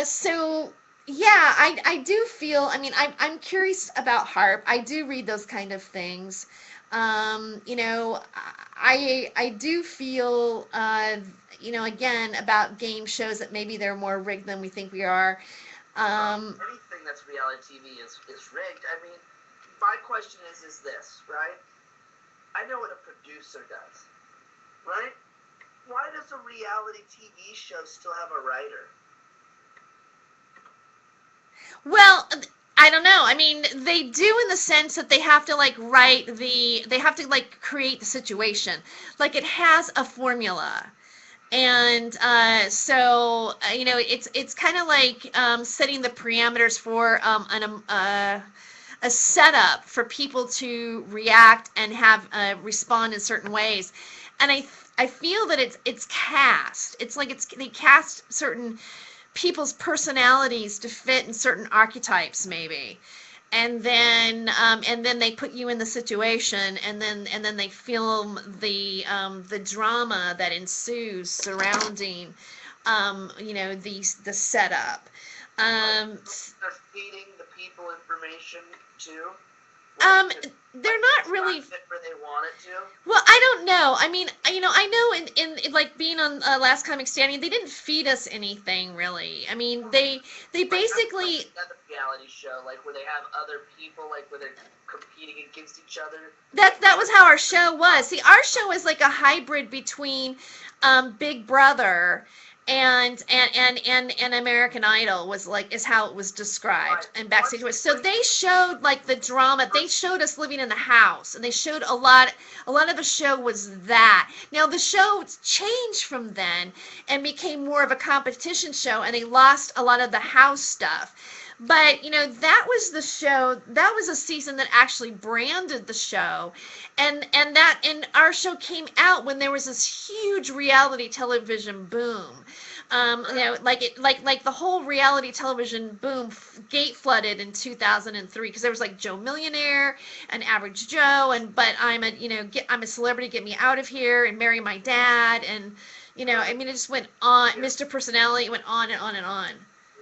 so yeah, I do feel. I mean, I'm curious about Harp. I do read those kind of things. You know, I do feel, you know, again, about game shows that maybe they're more rigged than we think we are. Anything that's reality TV is rigged. I mean, my question is this, right? I know what a producer does, right? Why does a reality TV show still have a writer? Well, I don't know. I mean, they do in the sense that they have to, like, they have to, like, create the situation. Like, it has a formula. And so, you know, it's kind of like setting the parameters for a setup for people to react and have respond in certain ways. And I feel that it's cast. It's like they cast certain people's personalities to fit in certain archetypes, maybe. And then they put you in the situation, and then they film the drama that ensues surrounding, you know, the setup. They're feeding the people information too. They're not really where they want it to. Well, I don't know. I mean, you know, I know in like being on Last Comic Standing, they didn't feed us anything really. I mean, they basically another reality show, like where they have other people, like where they're competing against each other. That was how our show was. See, our show is like a hybrid between Big Brother and American Idol is how it was described and backstage. So they showed like the drama. They showed us living in the house, and they showed a lot of the show was that. Now the show changed from then and became more of a competition show, and they lost a lot of the house stuff. But, you know, that was the show, that was a season that actually branded the show. And our show came out when there was this huge reality television boom. You know, like the whole reality television boom gate flooded in 2003, because there was like Joe Millionaire and Average Joe, but I'm a celebrity, get me out of here, and Marry My Dad, and, you know, I mean, it just went on. Mr. Personality, it went on and on and on.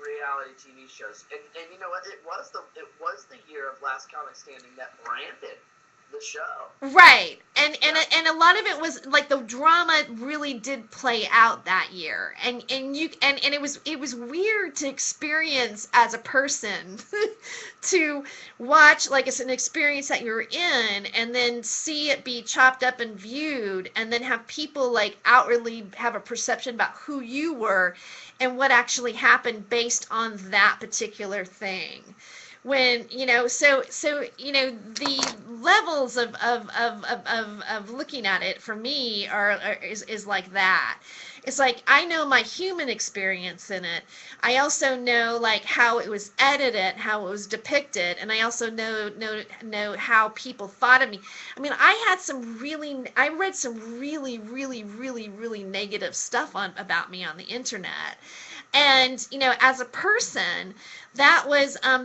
Reality TV shows. And you know what? It was the year of Last Comic Standing that branded the show. Right. And a lot of it was like the drama really did play out that year. And it was weird to experience as a person to watch, like, it's an experience that you're in and then see it be chopped up and viewed and then have people like outwardly have a perception about who you were and what actually happened based on that particular thing. When, so the levels of looking at it for me is like that. It's like I know my human experience in it. I also know like how it was edited, how it was depicted, and I also know how people thought of me. I mean, I read some really negative stuff about me on the internet. And, as a person, that was, I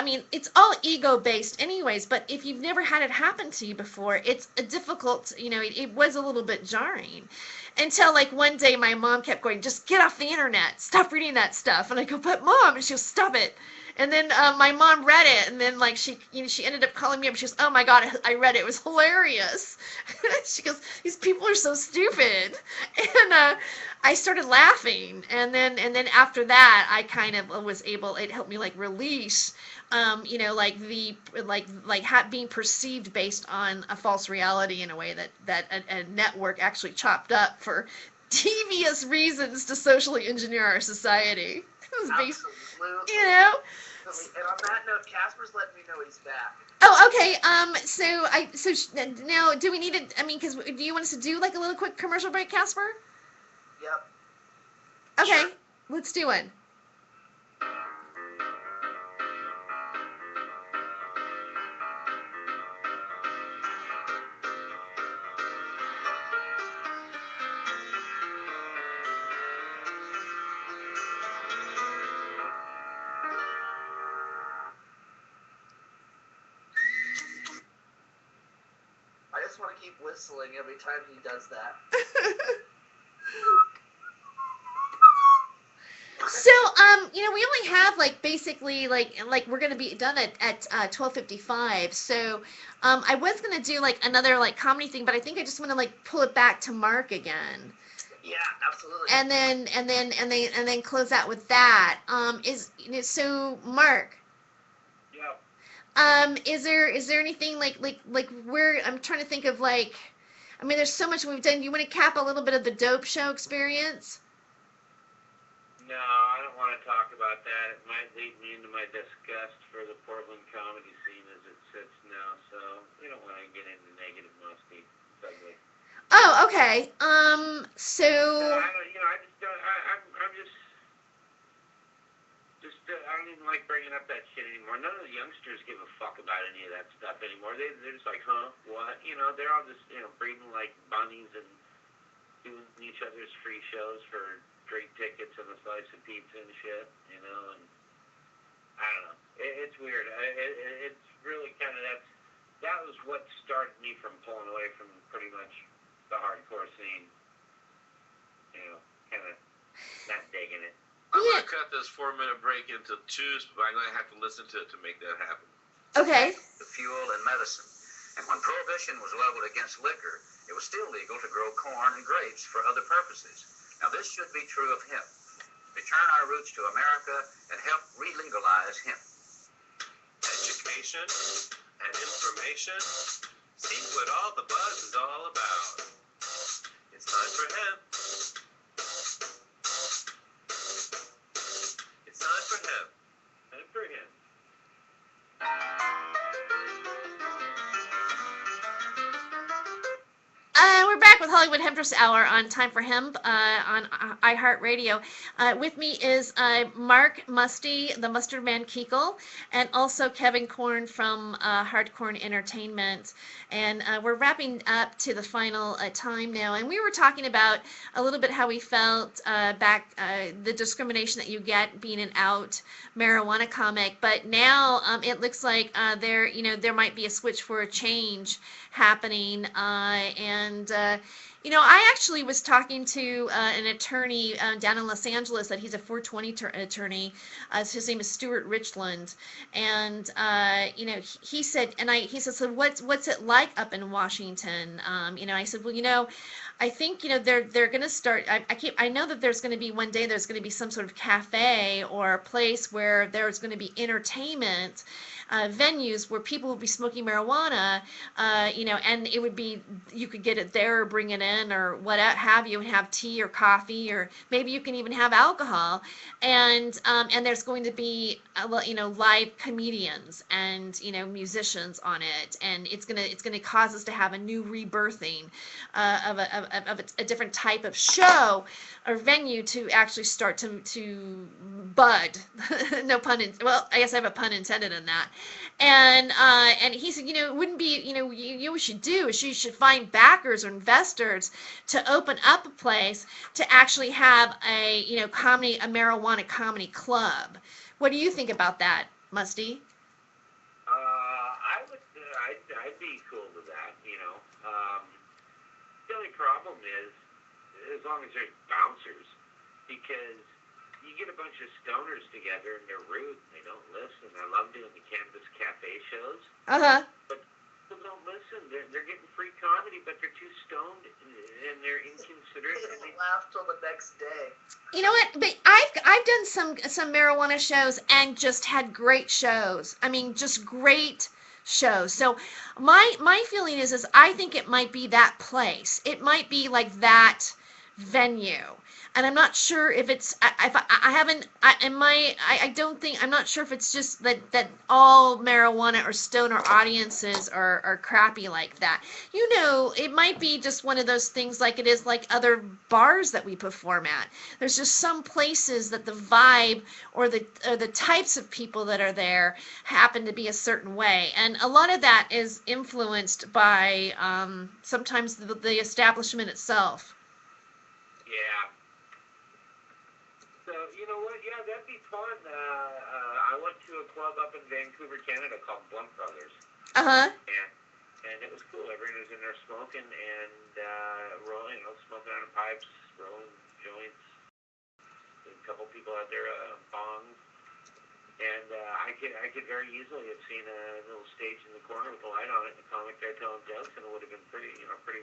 mean, it's all ego-based anyways, but if you've never had it happen to you before, it's a difficult, it was a little bit jarring. Until, like, one day my mom kept going, just get off the internet, stop reading that stuff. And I go, but Mom, and she goes, stop it. And then my mom read it, and then, like, she ended up calling me up. She goes, oh my God, I read it. It was hilarious. She goes, these people are so stupid. And I started laughing, and then after that, I kind of was able. It helped me like release, like being perceived based on a false reality in a way that a network actually chopped up for devious reasons to socially engineer our society. Absolutely. And on that note, Casper's letting me know he's back. Oh, okay. So now, do we need to? I mean, because do you want us to do like a little quick commercial break, Casper? Yep. Okay, Sure. Let's do one. I just want to keep whistling every time he does that. So, we only have like basically like we're gonna be done at 12:55. So, I was gonna do like another like comedy thing, but I think I just want to like pull it back to Mark again. Yeah, absolutely. And then close out with that. So Mark. Yeah. Is there anything like where I'm trying to think of like, I mean, there's so much we've done. You want to cap a little bit of the dope show experience? No, I don't want to talk about that. It might lead me into my disgust for the Portland comedy scene as it sits now. So we don't want to get into negative musty. It's ugly. Oh, okay. So. I don't, I just don't. I'm just. I don't even like bringing up that shit anymore. None of the youngsters give a fuck about any of that stuff anymore. They're just like, huh, what? They're all just, breeding like bunnies and doing each other's free shows for free tickets and a slice of pizza and shit, and I don't know. It's weird. It's really kind of that was what started me from pulling away from pretty much the hardcore scene. Kind of not digging it. I'm going to cut this 4-minute break into 2, but I'm going to have to listen to it to make that happen. Okay. The fuel and medicine. And when prohibition was leveled against liquor, it was still legal to grow corn and grapes for other purposes. Now, this should be true of hemp. Return our roots to America and help re-legalize hemp. Education and information. See what all the buzz is all about. It's time for hemp. It's time for hemp. Time for him. We're back with Hollywood Hemptress Hour on Time for Hemp on iHeartRadio. With me is Mark Musty, the Mustard Man Keekle, and also Kevin Korn from Hardcore Entertainment. And we're wrapping up to the final time now. And we were talking about a little bit how we felt back, the discrimination that you get being an out marijuana comic. But now it looks like there might be a switch for a change happening, and You know, I actually was talking to an attorney down in Los Angeles that he's a 420 attorney. His name is Stuart Richland, and you know, he said, he said, so what's it like up in Washington? You know, I said, well, you know, I think, you know, they're going to start. I know that there's going to be one day there's going to be some sort of cafe or a place where there's going to be entertainment venues where people will be smoking marijuana, you know, and it would be, you could get it there or bring it in or what have you, and have tea or coffee, or maybe you can even have alcohol, and there's going to be you know, live comedians and, you know, musicians on it, and it's gonna cause us to have a new rebirthing of a different type of show or venue to actually start to bud. No pun in, well, I guess I have a pun intended in that. And he said, you know, it wouldn't be, you know, what you should do is you should find backers or investors to open up a place to actually have a, you know, a marijuana comedy club. What do you think about that, Musty? I'd be cool with that, you know. The only problem is, as long as there's bouncers, because you get a bunch of stoners together and they're rude and they don't listen. I love doing the Cannabis Cafe shows, Uh-huh. but people don't listen. They're getting free comedy, but they're too stoned and they're inconsiderate. They And they, laugh till the next day. You know what? But I've done some marijuana shows and just had great shows. I mean, just great shows. So my feeling is I think it might be that place. It might be like that venue. And I'm not sure if it's, I haven't, I don't think, I'm not sure if it's just that all marijuana or stoner audiences are crappy like that. You know, it might be just one of those things like it is like other bars that we perform at. There's just some places that the vibe or the types of people that are there happen to be a certain way. And a lot of that is influenced by sometimes the establishment itself. yeah. So, you know what? Yeah, that'd be fun. I went to a club up in Vancouver, Canada called Blunt Brothers. Uh-huh. And it was cool. Everyone was in there smoking and rolling, you know, smoking out of pipes, rolling joints. There's a couple people out there, bongs. And I could very easily have seen a little stage in the corner with a light on it and a comic there telling jokes, and it would have been pretty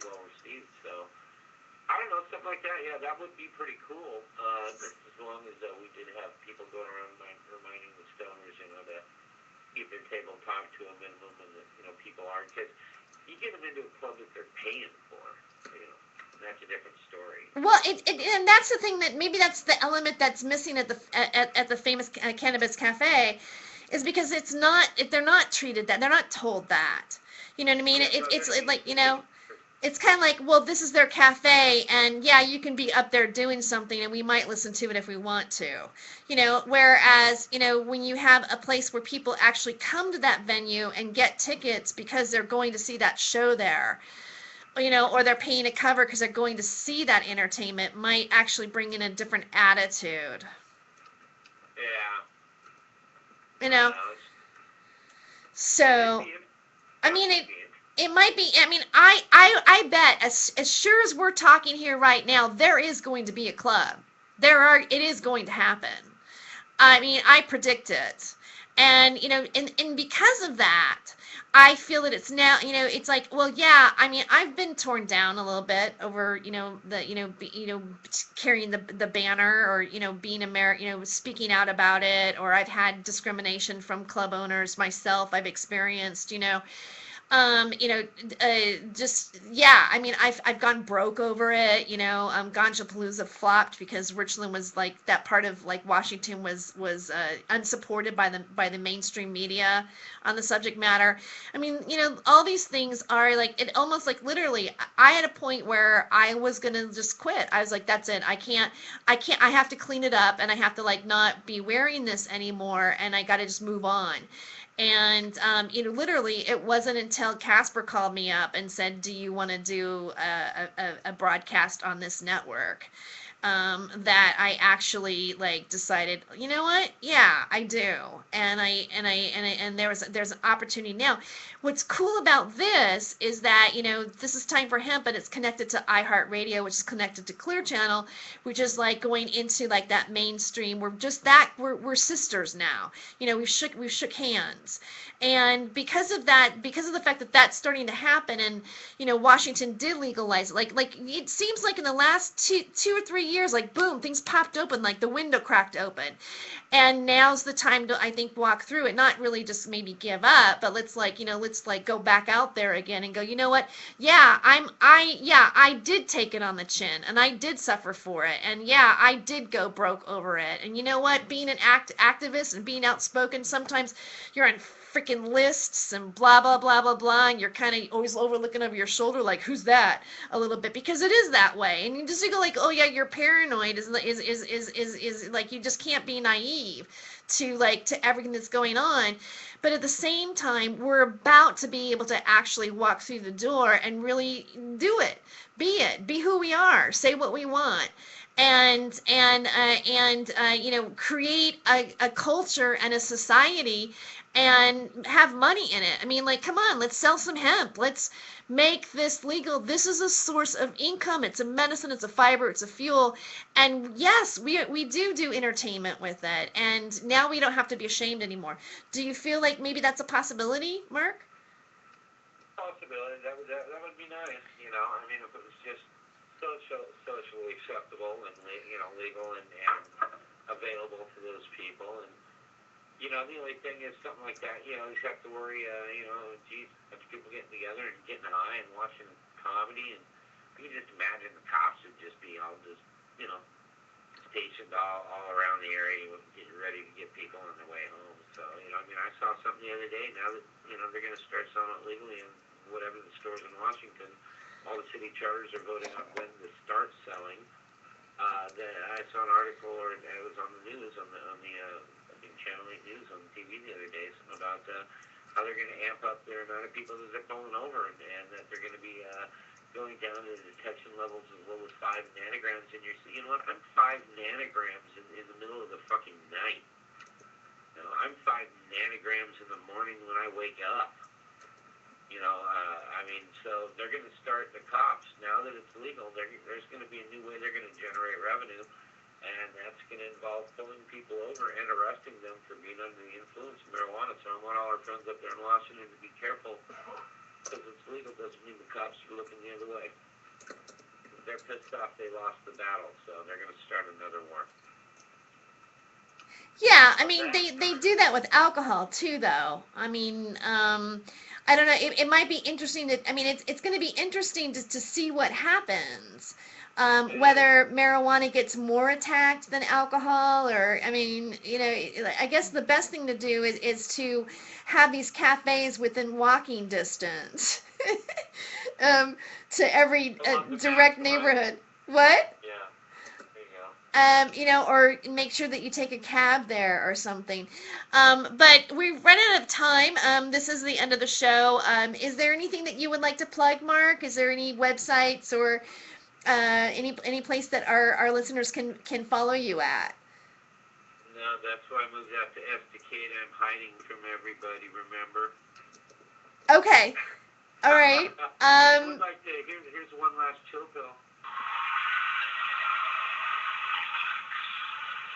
well received. So, I don't know, something like that. Yeah, that would be pretty cool. Just as long as we did have people going around reminding the stoners, you know, to keep their table talk to a minimum, and that, you know, people are, because you get them into a club that they're paying for, you know, that's a different story. Well, and that's the thing, that maybe that's the element that's missing at the famous Cannabis Cafe, is because they're not treated that, they're not told that. You know what I mean? It's like, you know, it's kind of like, well, this is their cafe, and yeah, you can be up there doing something, and we might listen to it if we want to, you know, whereas, you know, when you have a place where people actually come to that venue and get tickets because they're going to see that show there, you know, or they're paying a cover because they're going to see that entertainment, might actually bring in a different attitude. Yeah. You know? So, I mean, it might be, I mean, I bet, as sure as we're talking here right now, there is going to be a club. It is going to happen. I mean, I predict it. And, you know, and because of that, I feel that it's now, you know, it's like, well, yeah, I mean, I've been torn down a little bit over, you know, carrying the banner, or, you know, being you know, speaking out about it, or I've had discrimination from club owners myself. I've experienced, you know, just, yeah, I mean, I've gone broke over it, you know. Ganjapalooza flopped because Richland was like, that part of like Washington was unsupported by the mainstream media on the subject matter. I mean, you know, all these things are like, it almost like literally, I had a point where I was gonna just quit. I was like, that's it. I can't, I have to clean it up, and I have to like not be wearing this anymore, and I got to just move on. And, you know, literally, it wasn't until Casper called me up and said, do you want to do a broadcast on this network? that I actually like decided, you know what? Yeah, I do. And there's an opportunity now. What's cool about this is that, this is Time for Hemp, but it's connected to iHeartRadio, which is connected to Clear Channel, which is like going into like that mainstream. We're sisters now. We've shook hands. And because of that, because of the fact that that's starting to happen, and Washington did legalize it. Like it seems like in the last two or 3 years, like boom, things popped open, like the window cracked open, and now's the time to, I think, walk through it. Not really just maybe give up, but let's go back out there again and go. You know what? Yeah, I did take it on the chin, and I did suffer for it, and yeah, I did go broke over it. And you know what? Being an activist and being outspoken, sometimes you're on freaking lists and blah blah blah blah blah, and you're kind of always looking over your shoulder like, who's that, a little bit, because it is that way. And you just go like, oh yeah, you're paranoid, is like, you just can't be naive to everything that's going on. But at the same time, we're about to be able to actually walk through the door and really do it, be who we are, say what we want, and create a culture and a society, and have money in it. I mean, like, come on, let's sell some hemp. Let's make this legal. This is a source of income. It's a medicine. It's a fiber. It's a fuel. And yes, we do entertainment with it. And now we don't have to be ashamed anymore. Do you feel like maybe that's a possibility, Mark? Possibility. That would be nice. I mean, if it was just socially acceptable and legal and available to those people. And the only thing is something like that, you just have to worry, geez, a bunch of people getting together and getting high and watching comedy, and you can just imagine the cops would just be all stationed all around the area, getting ready to get people on their way home. So, I saw something the other day, now that, they're going to start selling it legally in whatever the stores in Washington, all the city charters are voting on when to start selling. I saw an article, or it was on the news, on the Channel 8 News on TV the other day, something about how they're going to amp up their amount of people that they're pulling over, and that they're going to be going down to detection levels as low as 5 nanograms in your... You know what? I'm 5 nanograms in the middle of the fucking night. I'm 5 nanograms in the morning when I wake up. So they're going to start, the cops, now that it's legal, there's going to be a new way they're going to generate revenue. And that's going to involve pulling people over and arresting them for being under the influence of marijuana. So I want all our friends up there in Washington to be careful. Because it's legal doesn't mean the cops are looking the other way. They're pissed off they lost the battle, so they're going to start another war. Yeah, I mean, they do that with alcohol too, though. I mean, I don't know. It might be interesting it's going to be interesting to see what happens. Whether marijuana gets more attacked than alcohol, or, I guess the best thing to do is to have these cafes within walking distance to every direct neighborhood. What? Yeah, there you go. Or make sure that you take a cab there or something. But we've run out of time. This is the end of the show. Is there anything that you would like to plug, Mark? Is there any websites or any place that our listeners can follow you at? No, that's why I moved out to Estacada. I'm hiding from everybody, remember? Okay. All right. I would like to, here's one last chill pill.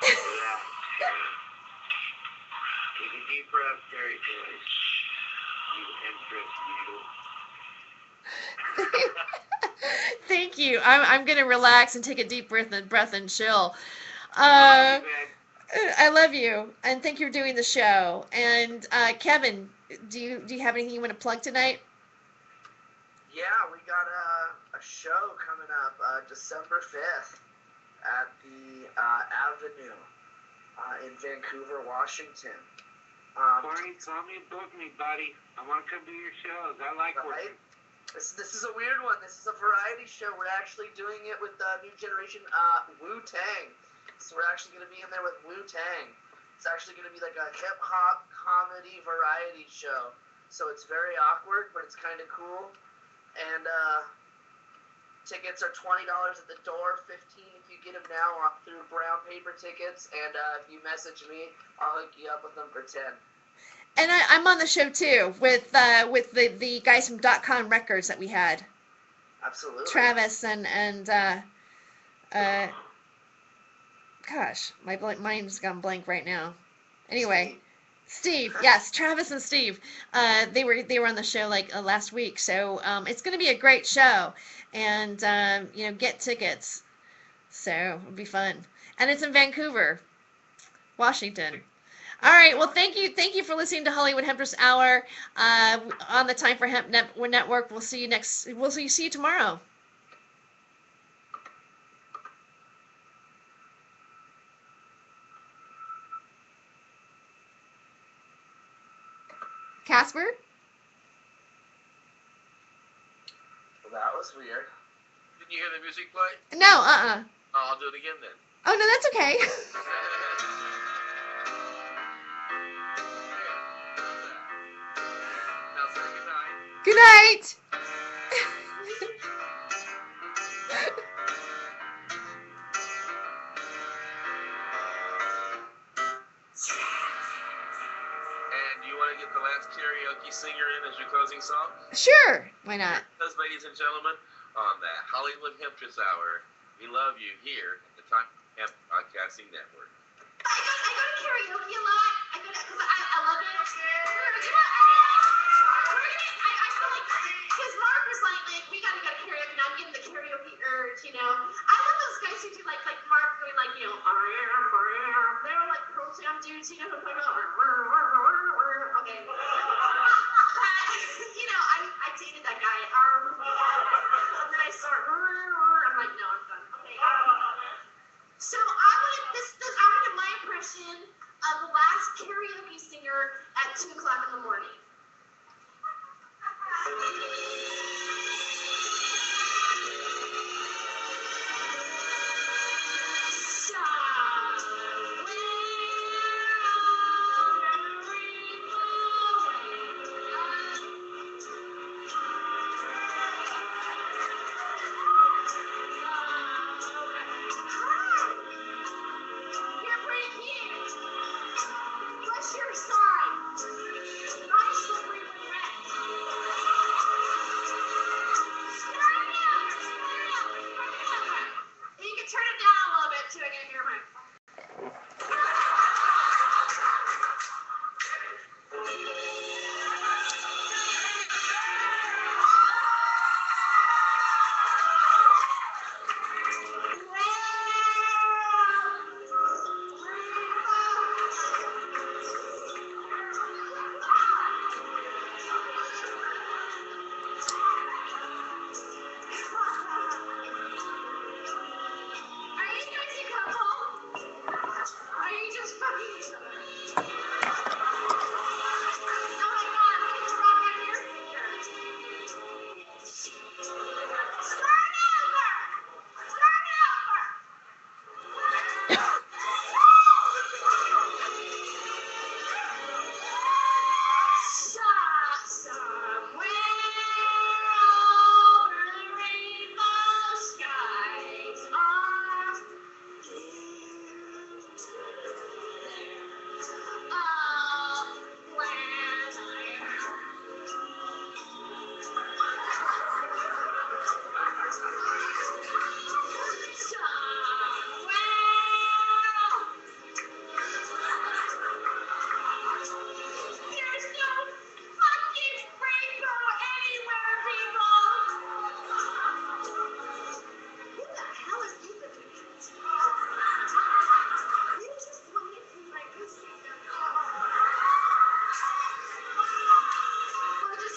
Yeah. Take a deep breath, Terry Joyce. You Hemptress needle. Thank you. I'm gonna relax and take a deep breath and chill. I love you, and thank you for doing the show. And Kevin, do you have anything you want to plug tonight? Yeah, we got a show coming up December 5th at the Avenue in Vancouver, Washington. Barney, call me and book me, buddy. I want to come to your shows. I like working. This is a weird one. This is a variety show. We're actually doing it with New Generation Wu-Tang. So we're actually going to be in there with Wu-Tang. It's actually going to be like a hip-hop comedy variety show. So it's very awkward, but it's kind of cool. And Tickets are $20 at the door, $15 if you get them now through Brown Paper Tickets, and if you message me, I'll hook you up with them for 10. And I'm on the show too with the guys from .com Records that we had. Absolutely. Travis and gosh, my mind's gone blank right now. Anyway, Steve, yes, Travis and Steve, they were on the show like last week, so it's going to be a great show, and get tickets, so it'll be fun, and it's in Vancouver, Washington. All right, well, thank you for listening to Hollywood Hemptress Hour on the Time for Hemp Network. We'll see you tomorrow. Casper? Well, that was weird. Didn't you hear the music play? No, Oh, I'll do it again then. Oh, no, that's okay. Now say good night. Good night. And you want to get the last karaoke singer in as your closing song? Sure, why not? Because, ladies and gentlemen, on the Hollywood Hemptress Hour, we love you here at the Time Hemp Podcasting Network. I go to karaoke a lot. I love it. I feel like, because Mark was like, we gotta go to karaoke, and I'm getting the karaoke urge, I love those guys who do like Mark doing like, I am. They were like Pearl Jam dudes, who talk about, okay. I dated that guy. And then I start, I'm like, no, I'm done. Okay. So I want to do my impression of the last karaoke singer at 2 o'clock in the morning. What's your sign? Nice slippery when wet. You can turn it down a little bit too. I can hear my.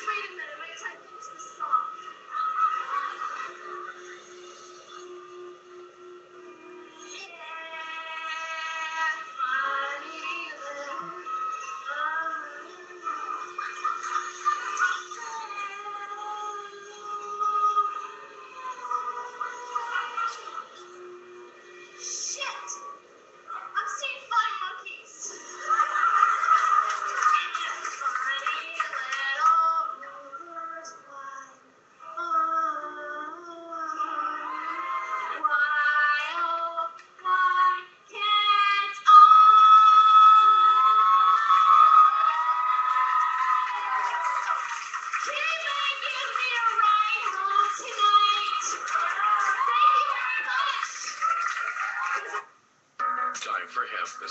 Wait a minute, wait till I finish this song.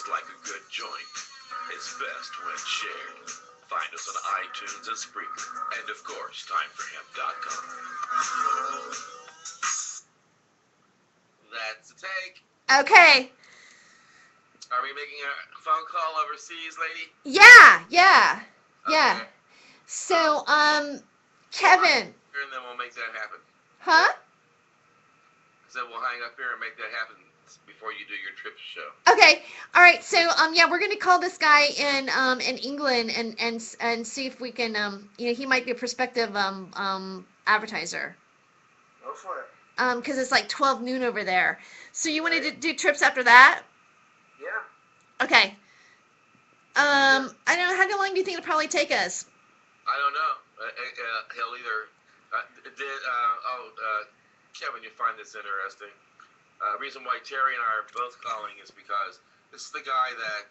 just like a good joint. It's best when shared. Find us on iTunes and Spreaker. And of course, timeforhemp.com. That's a take. Okay. Are we making a phone call overseas, lady? Yeah. Okay. So, Kevin. And then we'll make that happen. Huh? So we'll hang up here and make that happen before you do your trip show. Okay. All right. So, yeah, we're gonna call this guy in England and see if we can he might be a prospective advertiser. Go for it. Because it's like 12 noon over there. So you want to do trips after that? Yeah. Okay. I don't know. How long do you think it'll probably take us? I don't know. He'll either Kevin, you find this interesting. Reason why Terry and I are both calling is because this is the guy that